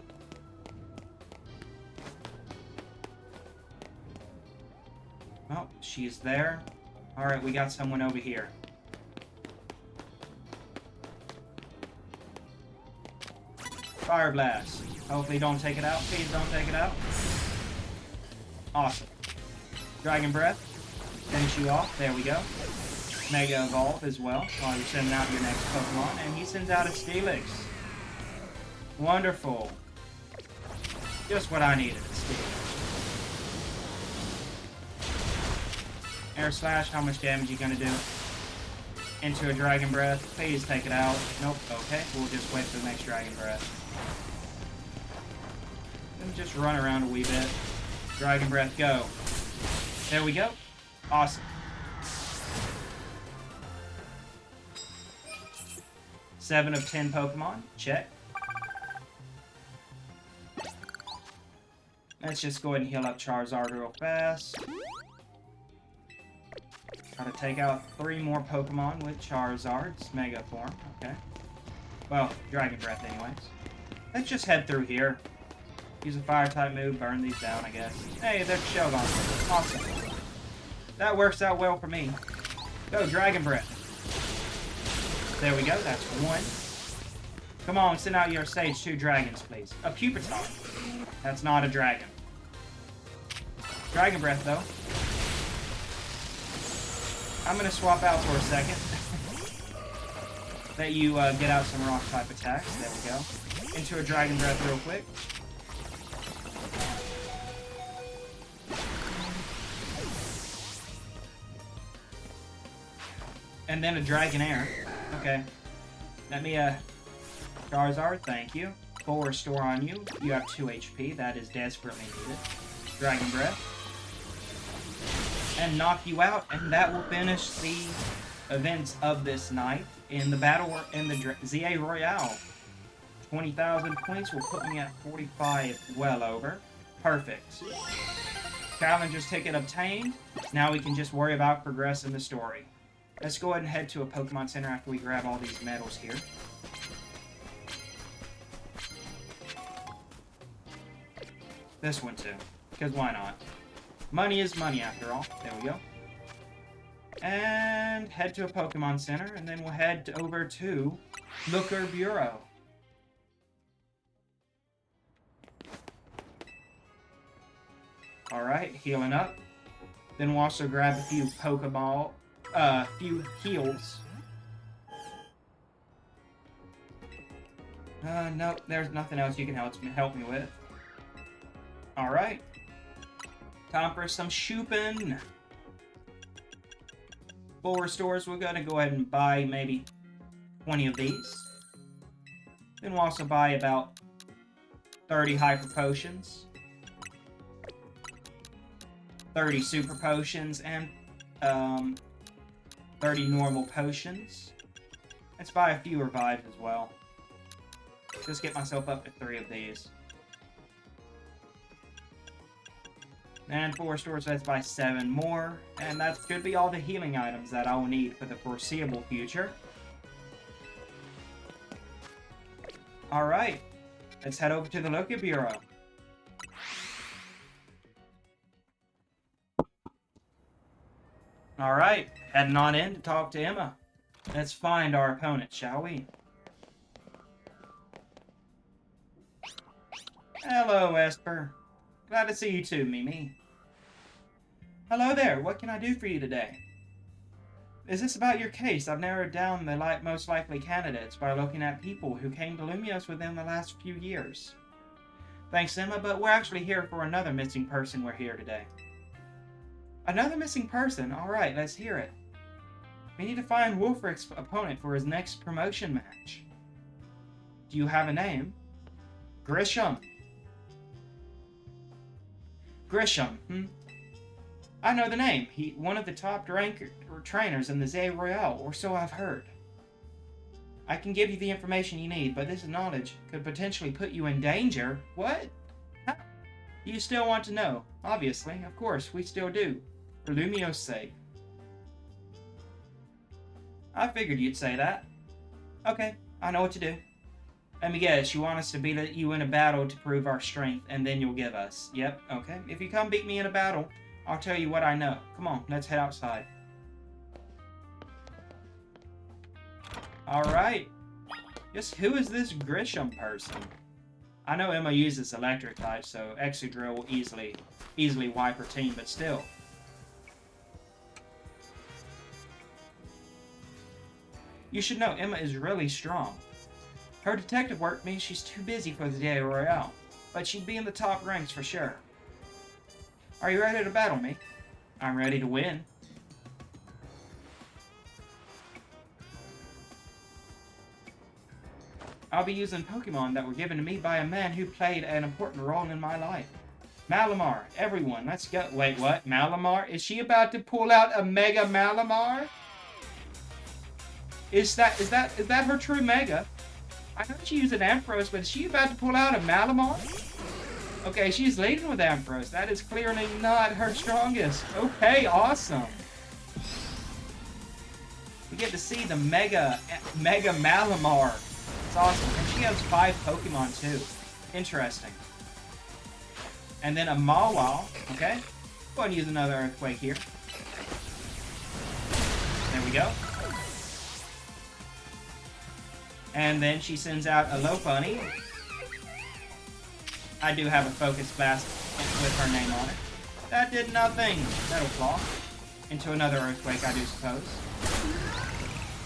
Oh, she's there. Alright, we got someone over here. Fire Blast. Hopefully don't take it out. Please don't take it out. Awesome. Dragon Breath. Finish you off. There we go. Mega Evolve as well while you're sending out your next Pokemon. And he sends out a Steelix. Wonderful. Just what I needed, Steelix. Air Slash, how much damage are you going to do? Into a Dragon Breath. Please take it out. Nope. Okay, we'll just wait for the next Dragon Breath. And just run around a wee bit. Dragon Breath, go. There we go. Awesome. 7 of 10 Pokemon. Check. Let's just go ahead and heal up Charizard real fast. Try to take out 3 more Pokemon with Charizard's Mega form. Okay. Well, Dragon Breath anyways. Let's just head through here. Use a fire type move, burn these down, I guess. Hey, they're shell gone. Awesome. That works out well for me. Go, Dragon Breath. There we go, that's one. Come on, send out your Sage 2 dragons, please. A Pupiton. That's not a dragon. Dragon Breath, though. I'm going to swap out for a second. Let you get out some rock type attacks. There we go. Into a Dragon Breath real quick. And then a Dragonair. Okay. Let me, Charizard, thank you. Full restore on you. You have 2 HP. That is desperately needed. Dragon Breath. And knock you out. And that will finish the events of this night in the battle in the ZA Royale. 20,000 points will put me at 45, well over. Perfect. Challenger's ticket obtained. Now we can just worry about progressing the story. Let's go ahead and head to a Pokemon Center after we grab all these medals here. This one too, because why not? Money is money after all. There we go. And head to a Pokemon Center, and then we'll head over to Looker Bureau. Alright, healing up. Then we'll also grab a few Pokeball, few heals. Nope, there's nothing else you can help me with. Alright. Time for some shopping. Full restores, we're gonna go ahead and buy maybe 20 of these. Then we'll also buy about 30 hyper potions, 30 super potions, and 30 normal potions. Let's buy a few revives as well. Just get myself up to 3 of these. And 4 stores, let's buy 7 more. And that should be all the healing items that I will need for the foreseeable future. Alright, let's head over to the Loki Bureau. Alright, heading on in to talk to Emma. Let's find our opponent, shall we? Hello, Esper. Glad to see you too, Mimi. Hello there, what can I do for you today? Is this about your case? I've narrowed down the most likely candidates by looking at people who came to Lumios within the last few years. Thanks, Emma, but we're actually here for another missing person we're here today. Another missing person? Alright, let's hear it. We need to find Wolfric's opponent for his next promotion match. Do you have a name? Grisham. Grisham, I know the name. He's one of the top trainers in the ZA Royale, or so I've heard. I can give you the information you need, but this knowledge could potentially put you in danger. What? How? You still want to know? Obviously, of course, we still do. For Lumios' sake. I figured you'd say that. Okay, I know what to do. Let me guess, you want us to beat you in a battle to prove our strength, and then you'll give us. Yep, okay. If you come beat me in a battle, I'll tell you what I know. Come on, let's head outside. Alright. Just who is this Grisham person? I know Emma uses electric type, so Excadrill will easily wipe her team, but still. You should know Emma is really strong. Her detective work means she's too busy for the ZA Royale, but she'd be in the top ranks for sure. Are you ready to battle me? I'm ready to win. I'll be using Pokemon that were given to me by a man who played an important role in my life. Malamar, everyone, let's go. Wait, what? Malamar? Is she about to pull out a Mega Malamar? Is that her true Mega? I know she used an Ampharos, but is she about to pull out a Malamar? Okay, she's leading with Ampharos. That is clearly not her strongest. Okay, awesome. We get to see the Mega Malamar. It's awesome. And she has 5 Pokemon too. Interesting. And then a Mawile, okay? Go ahead and use another Earthquake here. There we go. And then she sends out a Lopunny. I do have a Focus Blast with her name on it. That did nothing. Metal Claw. Into another Earthquake, I do suppose.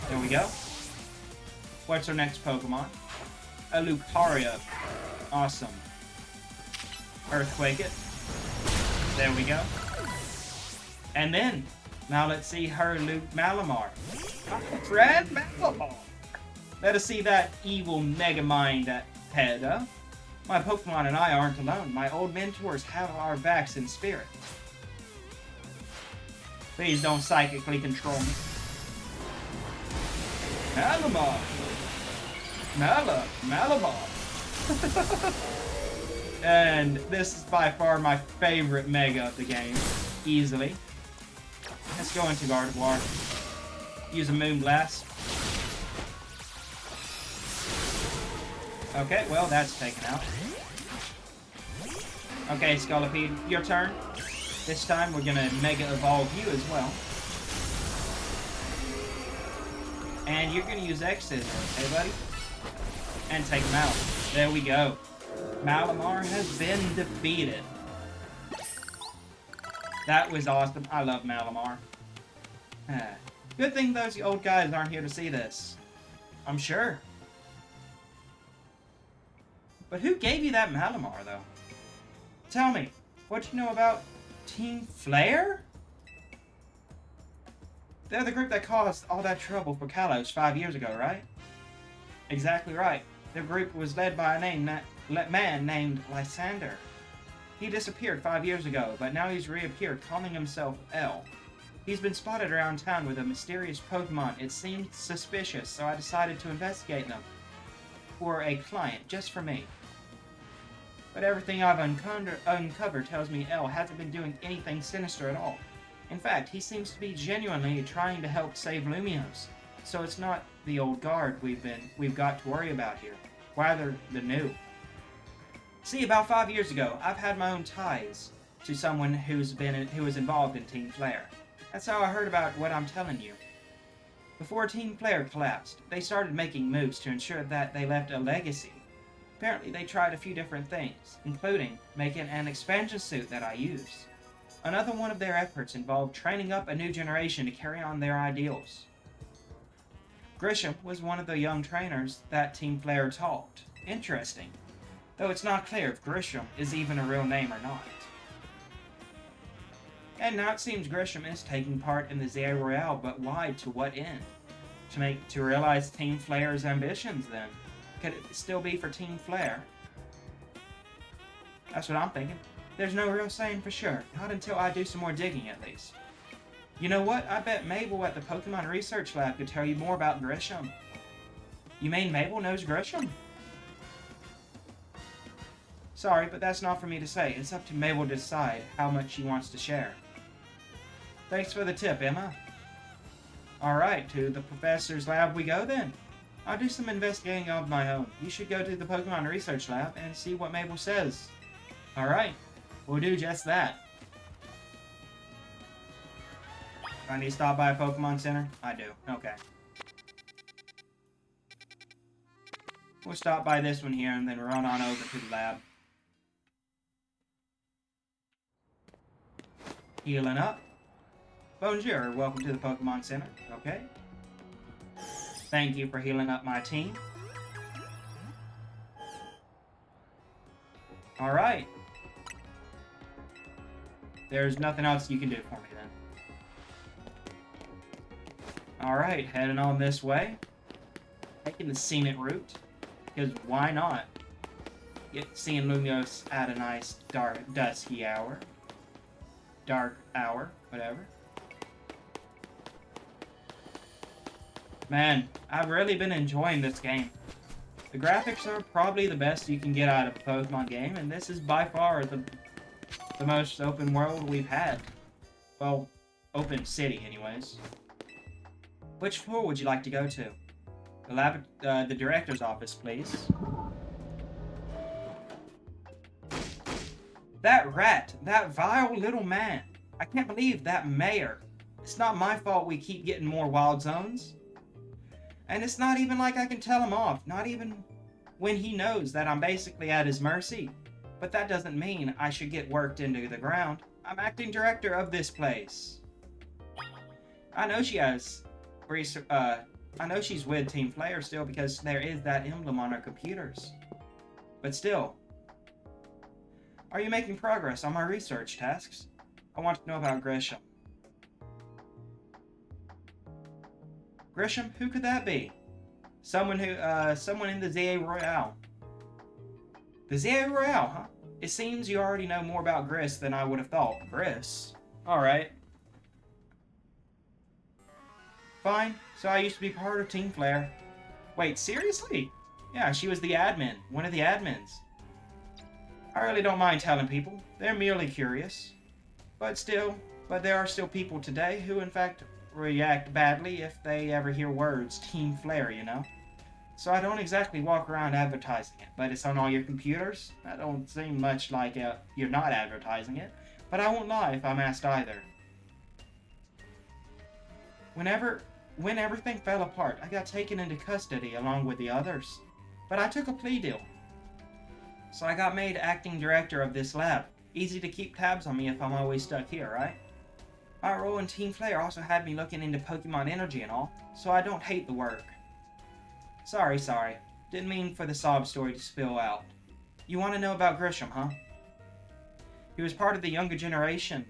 There we go. What's our next Pokemon? A Lucario. Awesome. Earthquake it. There we go. And then, now let's see her Malamar. Red Malamar. Let us see that evil Mega Mind head, huh? My Pokemon and I aren't alone. My old mentors have our backs in spirit. Please don't psychically control me. Malamar. Malamar. And this is by far my favorite Mega of the game. Easily. Let's go into Gardevoir. Use a Moonblast. Okay, well, that's taken out. Okay, Scolipede, your turn. This time, we're gonna Mega Evolve you as well. And you're gonna use X-Scissor, okay, buddy? And take him out. There we go. Malamar has been defeated. That was awesome. I love Malamar. Good thing those old guys aren't here to see this. I'm sure. But who gave you that Malamar, though? Tell me, what you know about Team Flare? They're the group that caused all that trouble for Kalos 5 years ago, right? Exactly right. Their group was led by a man named Lysander. He disappeared 5 years ago, but now he's reappeared calling himself L. He's been spotted around town with a mysterious Pokemon. It seemed suspicious, so I decided to investigate them for a client, just for me. But everything I've uncovered tells me L hasn't been doing anything sinister at all. In fact, he seems to be genuinely trying to help save Lumiose. So it's not the old guard we've got to worry about here, rather the new. See, about 5 years ago, I've had my own ties to someone who was involved in Team Flare. That's how I heard about what I'm telling you. Before Team Flare collapsed, they started making moves to ensure that they left a legacy. Apparently, they tried a few different things, including making an expansion suit that I use. Another one of their efforts involved training up a new generation to carry on their ideals. Grisham was one of the young trainers that Team Flare taught. Interesting. Though it's not clear if Grisham is even a real name or not. And now it seems Grisham is taking part in the Zaya Royale, but why? To what end? To realize Team Flare's ambitions, then? Could it still be for Team Flare? That's what I'm thinking. There's no real saying for sure. Not until I do some more digging, at least. You know what? I bet Mabel at the Pokemon Research Lab could tell you more about Grisham. You mean Mabel knows Grisham? Sorry, but that's not for me to say. It's up to Mabel to decide how much she wants to share. Thanks for the tip, Emma. Alright, to the professor's lab we go then. I'll do some investigating of my own. You should go to the Pokemon Research Lab and see what Mabel says. Alright, we'll do just that. I need to stop by a Pokemon Center? I do. Okay. We'll stop by this one here and then run on over to the lab. Healing up. Bonjour, welcome to the Pokemon Center. Okay. Thank you for healing up my team. Alright. There's nothing else you can do for me then. Alright, heading on this way. Taking the scenic route. Because why not? Seeing Lumiose at a nice dark, dusky hour. Dark hour, whatever. Man, I've really been enjoying this game. The graphics are probably the best you can get out of a Pokemon game, and this is by far the most open world we've had. Well, open city anyways. Which floor would you like to go to? The director's office, please. That rat, that vile little man. I can't believe that mayor. It's not my fault we keep getting more wild zones. And it's not even like I can tell him off, not even when he knows that I'm basically at his mercy. But that doesn't mean I should get worked into the ground. I'm acting director of this place. I know she has, I know she's with Team Flare still because there is that emblem on her computers. But still, are you making progress on my research tasks? I want to know about Grisham. Grisham? Who could that be? Someone in the ZA Royale. The ZA Royale, huh? It seems you already know more about Gris than I would have thought. Gris? Alright. Fine. So I used to be part of Team Flare. Wait, seriously? Yeah, she was the admin. One of the admins. I really don't mind telling people. They're merely curious. But there are still people today who, in fact, react badly if they ever hear words Team Flare, you know? So I don't exactly walk around advertising it, but it's on all your computers. That don't seem much like you're not advertising it, but I won't lie if I'm asked either. When everything fell apart, I got taken into custody along with the others. But I took a plea deal. So I got made acting director of this lab. Easy to keep tabs on me if I'm always stuck here, right? My role in Team Flare also had me looking into Pokemon energy and all, so I don't hate the work. Sorry. Didn't mean for the sob story to spill out. You want to know about Grisham, huh? He was part of the younger generation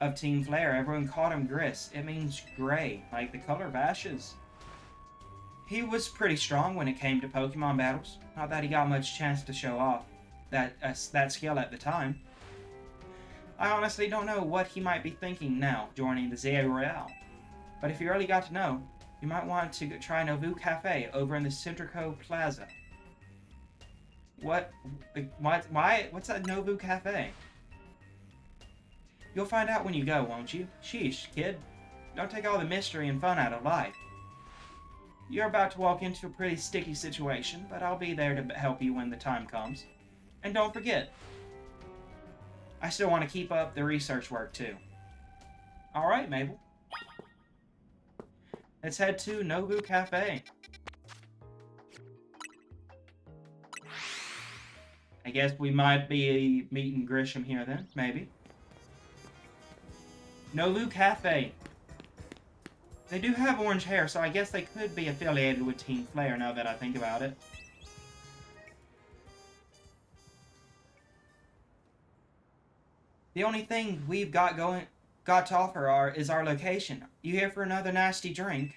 of Team Flare. Everyone called him Gris. It means gray, like the color of ashes. He was pretty strong when it came to Pokemon battles. Not that he got much chance to show off that skill at the time. I honestly don't know what he might be thinking now, joining the ZA Royale. But if you really got to know, you might want to try Novu Cafe over in the Centrico Plaza. Why? What's that Novu Cafe? You'll find out when you go, won't you? Sheesh, kid. Don't take all the mystery and fun out of life. You're about to walk into a pretty sticky situation, but I'll be there to help you when the time comes. And don't forget, I still want to keep up the research work too. Alright, Mabel. Let's head to Nobu Cafe. I guess we might be meeting Grisham here then, maybe. Nobu Cafe. They do have orange hair, so I guess they could be affiliated with Team Flare now that I think about it. The only thing we've got to offer is our location. You here for another nasty drink?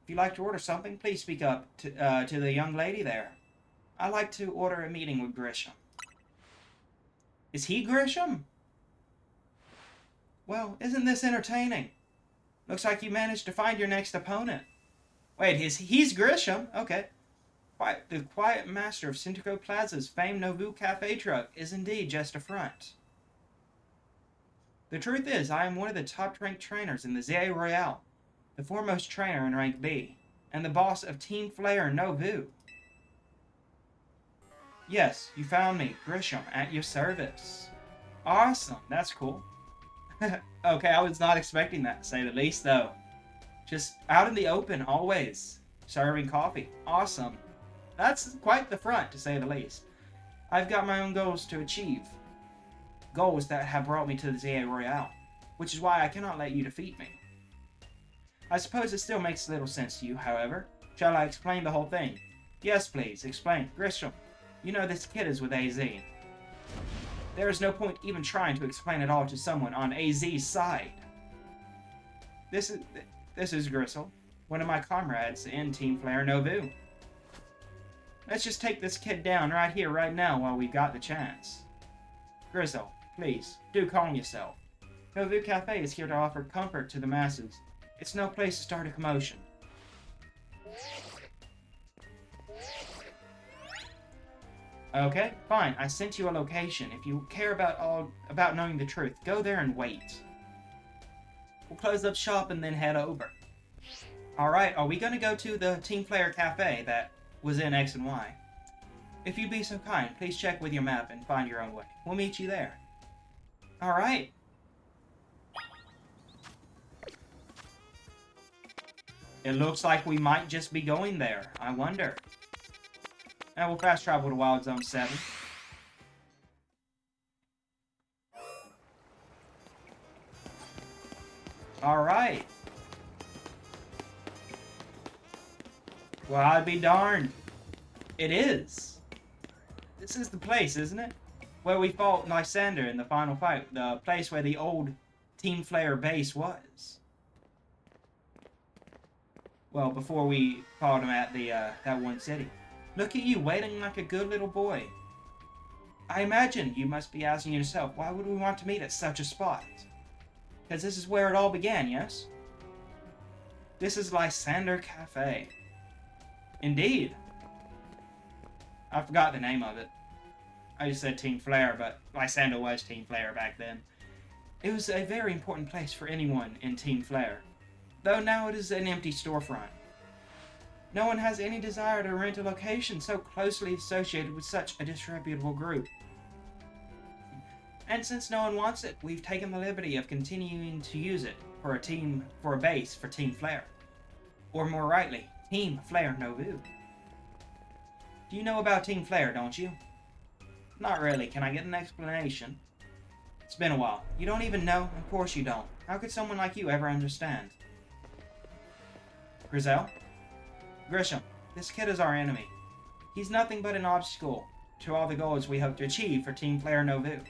If you'd like to order something, please speak up to the young lady there. I'd like to order a meeting with Grisham. Is he Grisham? Well, isn't this entertaining? Looks like you managed to find your next opponent. Wait, he's Grisham? Okay. The quiet master of Centrico Plaza's famed Novu Cafe truck is indeed just a front. The truth is, I am one of the top-ranked trainers in the ZA Royale, the foremost trainer in rank B, and the boss of Team Flare Novu. Yes, you found me, Grisham, at your service. Awesome, that's cool. Okay, I was not expecting that, to say the least, though. Just out in the open, always. Serving coffee. Awesome. That's quite the front, to say the least. I've got my own goals to achieve. Goals that have brought me to the ZA Royale, which is why I cannot let you defeat me. I suppose it still makes little sense to you, however. Shall I explain the whole thing? Yes, please, explain. Grisham, you know this kid is with AZ. There is no point even trying to explain it all to someone on AZ's side. This is Gristle, one of my comrades in Team Flare Novu. Let's just take this kid down right here, right now, while we've got the chance. Grizzle, please, do calm yourself. Novu Cafe is here to offer comfort to the masses. It's no place to start a commotion. Okay, fine. I sent you a location. If you care about knowing the truth, go there and wait. We'll close up shop and then head over. Alright, are we gonna go to the Team Player Cafe that was in X and Y? If you'd be so kind, please check with your map and find your own way. We'll meet you there. Alright. It looks like we might just be going there. I wonder. Now we'll fast travel to Wild Zone 7. Alright. Well, I'd be darned. It is. This is the place, isn't it? Where we fought Lysander in the final fight. The place where the old Team Flare base was. Well, before we fought him at the that one city. Look at you, waiting like a good little boy. I imagine you must be asking yourself, why would we want to meet at such a spot? Because this is where it all began, yes? This is Lysander Cafe. Indeed. I forgot the name of it. I just said Team Flare, but Lysander was Team Flare back then. It was a very important place for anyone in Team Flare, though now it is an empty storefront. No one has any desire to rent a location so closely associated with such a disreputable group. And since no one wants it, we've taken the liberty of continuing to use it for a base for Team Flare. Or more rightly, Team Flare Novu. Do you know about Team Flare, don't you? Not really. Can I get an explanation? It's been a while. You don't even know? Of course you don't. How could someone like you ever understand? Grizel? Grisham, this kid is our enemy. He's nothing but an obstacle to all the goals we hope to achieve for Team Flare Novu.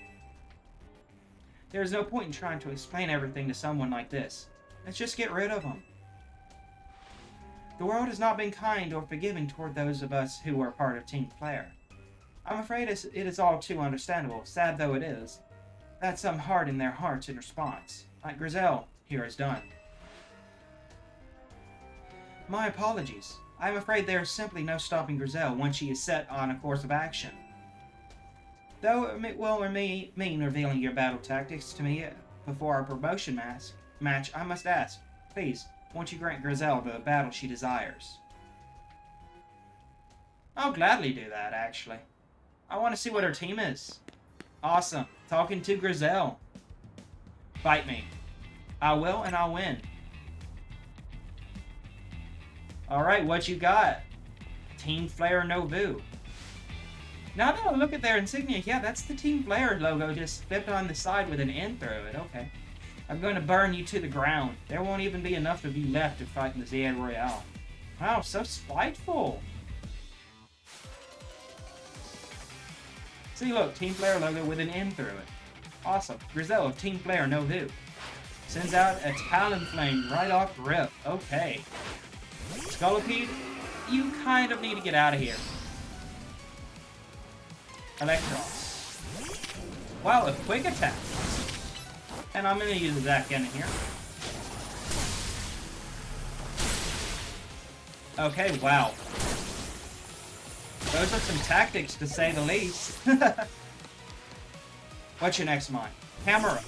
There is no point in trying to explain everything to someone like this. Let's just get rid of him. The world has not been kind or forgiving toward those of us who are part of Team Flare. I'm afraid it is all too understandable, sad though it is, that some harden their hearts in response, like Grizel here has done. My apologies. I'm afraid there is simply no stopping Grizel once she is set on a course of action. Though it will mean revealing your battle tactics to me before our promotion match, I must ask, please, won't you grant Grizel the battle she desires? I'll gladly do that, actually. I want to see what her team is. Awesome. Talking to Grizel. Fight me. I will, and I'll win. Alright, what you got? Team Flare Novu. Now that I look at their insignia, yeah, that's the Team Flare logo just flipped on the side with an N through it. Okay. I'm going to burn you to the ground. There won't even be enough of you left to fight in the Zed Royale. Wow, so spiteful. See, look, Team Flare logo with an N through it. Awesome. Grizel of Team Flare Novu sends out a Talonflame right off the rip. Okay. Scolipede, you kind of need to get out of here. Electros. Wow, a quick attack. And I'm going to use a Zac Cannon here. Okay, wow. Those are some tactics, to say the least. What's your next mine? Hammer.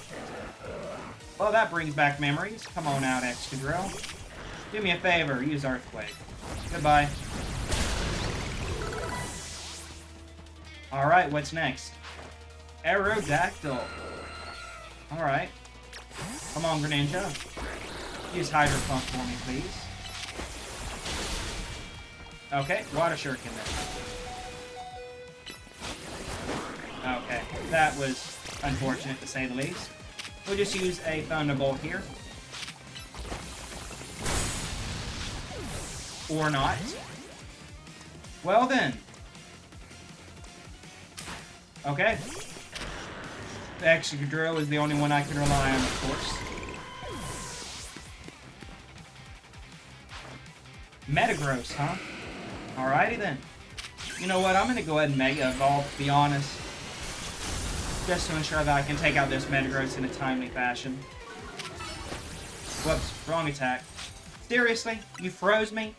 Well, that brings back memories. Come on out, Excadrill. Do me a favor, use Earthquake. Goodbye. Alright, what's next? Aerodactyl. Alright. Come on, Greninja. Use Hydro Pump for me, please. Okay, Water Shuriken then. Okay, that was unfortunate to say the least. We'll just use a Thunderbolt here. Or not. Well then. Okay. The Excadrill is the only one I can rely on, of course. Metagross, huh? Alrighty then. You know what? I'm going to go ahead and Mega Evolve, to be honest. Just to ensure that I can take out this Metagross in a timely fashion. Whoops, wrong attack. Seriously? You froze me?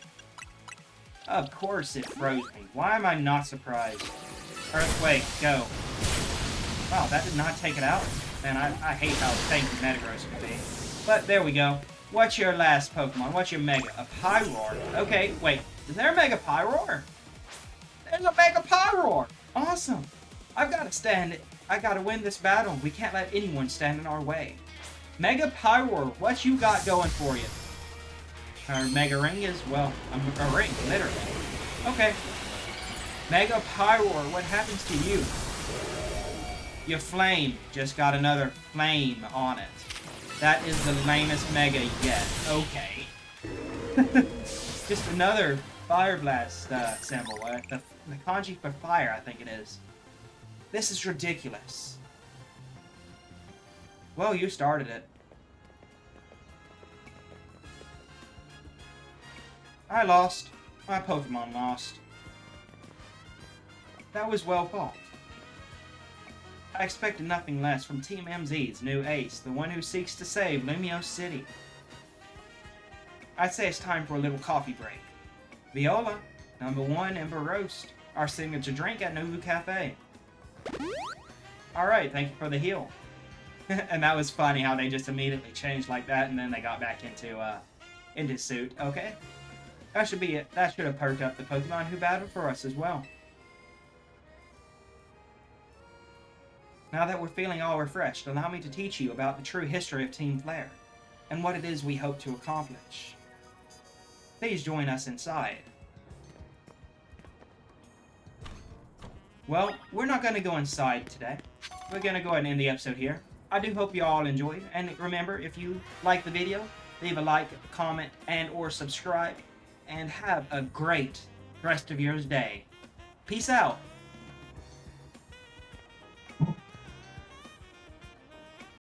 Of course it froze me. Why am I not surprised? Earthquake, go. Wow, that did not take it out. Man, I hate how tanky Metagross can be. But there we go. What's your last Pokemon? What's your Mega? A Pyroar. Okay, wait. Is there a Mega Pyroar? There's a Mega Pyroar! Awesome! I've got to stand it. I gotta win this battle. We can't let anyone stand in our way. Mega Pyroar, what you got going for you? Our Mega Ring is, well, a ring, literally. Okay. Mega Pyroar, what happens to you? Your Flame just got another flame on it. That is the lamest Mega yet. Okay. Just another Fire Blast symbol. The kanji for fire, I think it is. This is ridiculous. Well, you started it. I lost. My Pokemon lost. That was well fought. I expected nothing less from Team MZ's new ace, the one who seeks to save Lumio City. I'd say it's time for a little coffee break. Viola, #1 Ember Roast, our signature drink at Novu Cafe. Alright, thank you for the heal. And that was funny how they just immediately changed like that and then they got back into suit. Okay. That should be it. That should have perked up the Pokemon who battled for us as well. Now that we're feeling all refreshed, allow me to teach you about the true history of Team Flare, and what it is we hope to accomplish. Please join us inside. Well, we're not going to go inside today. We're going to go ahead and end the episode here. I do hope you all enjoyed, and remember, if you like the video, leave a like, comment, and or subscribe, and have a great rest of your day. Peace out!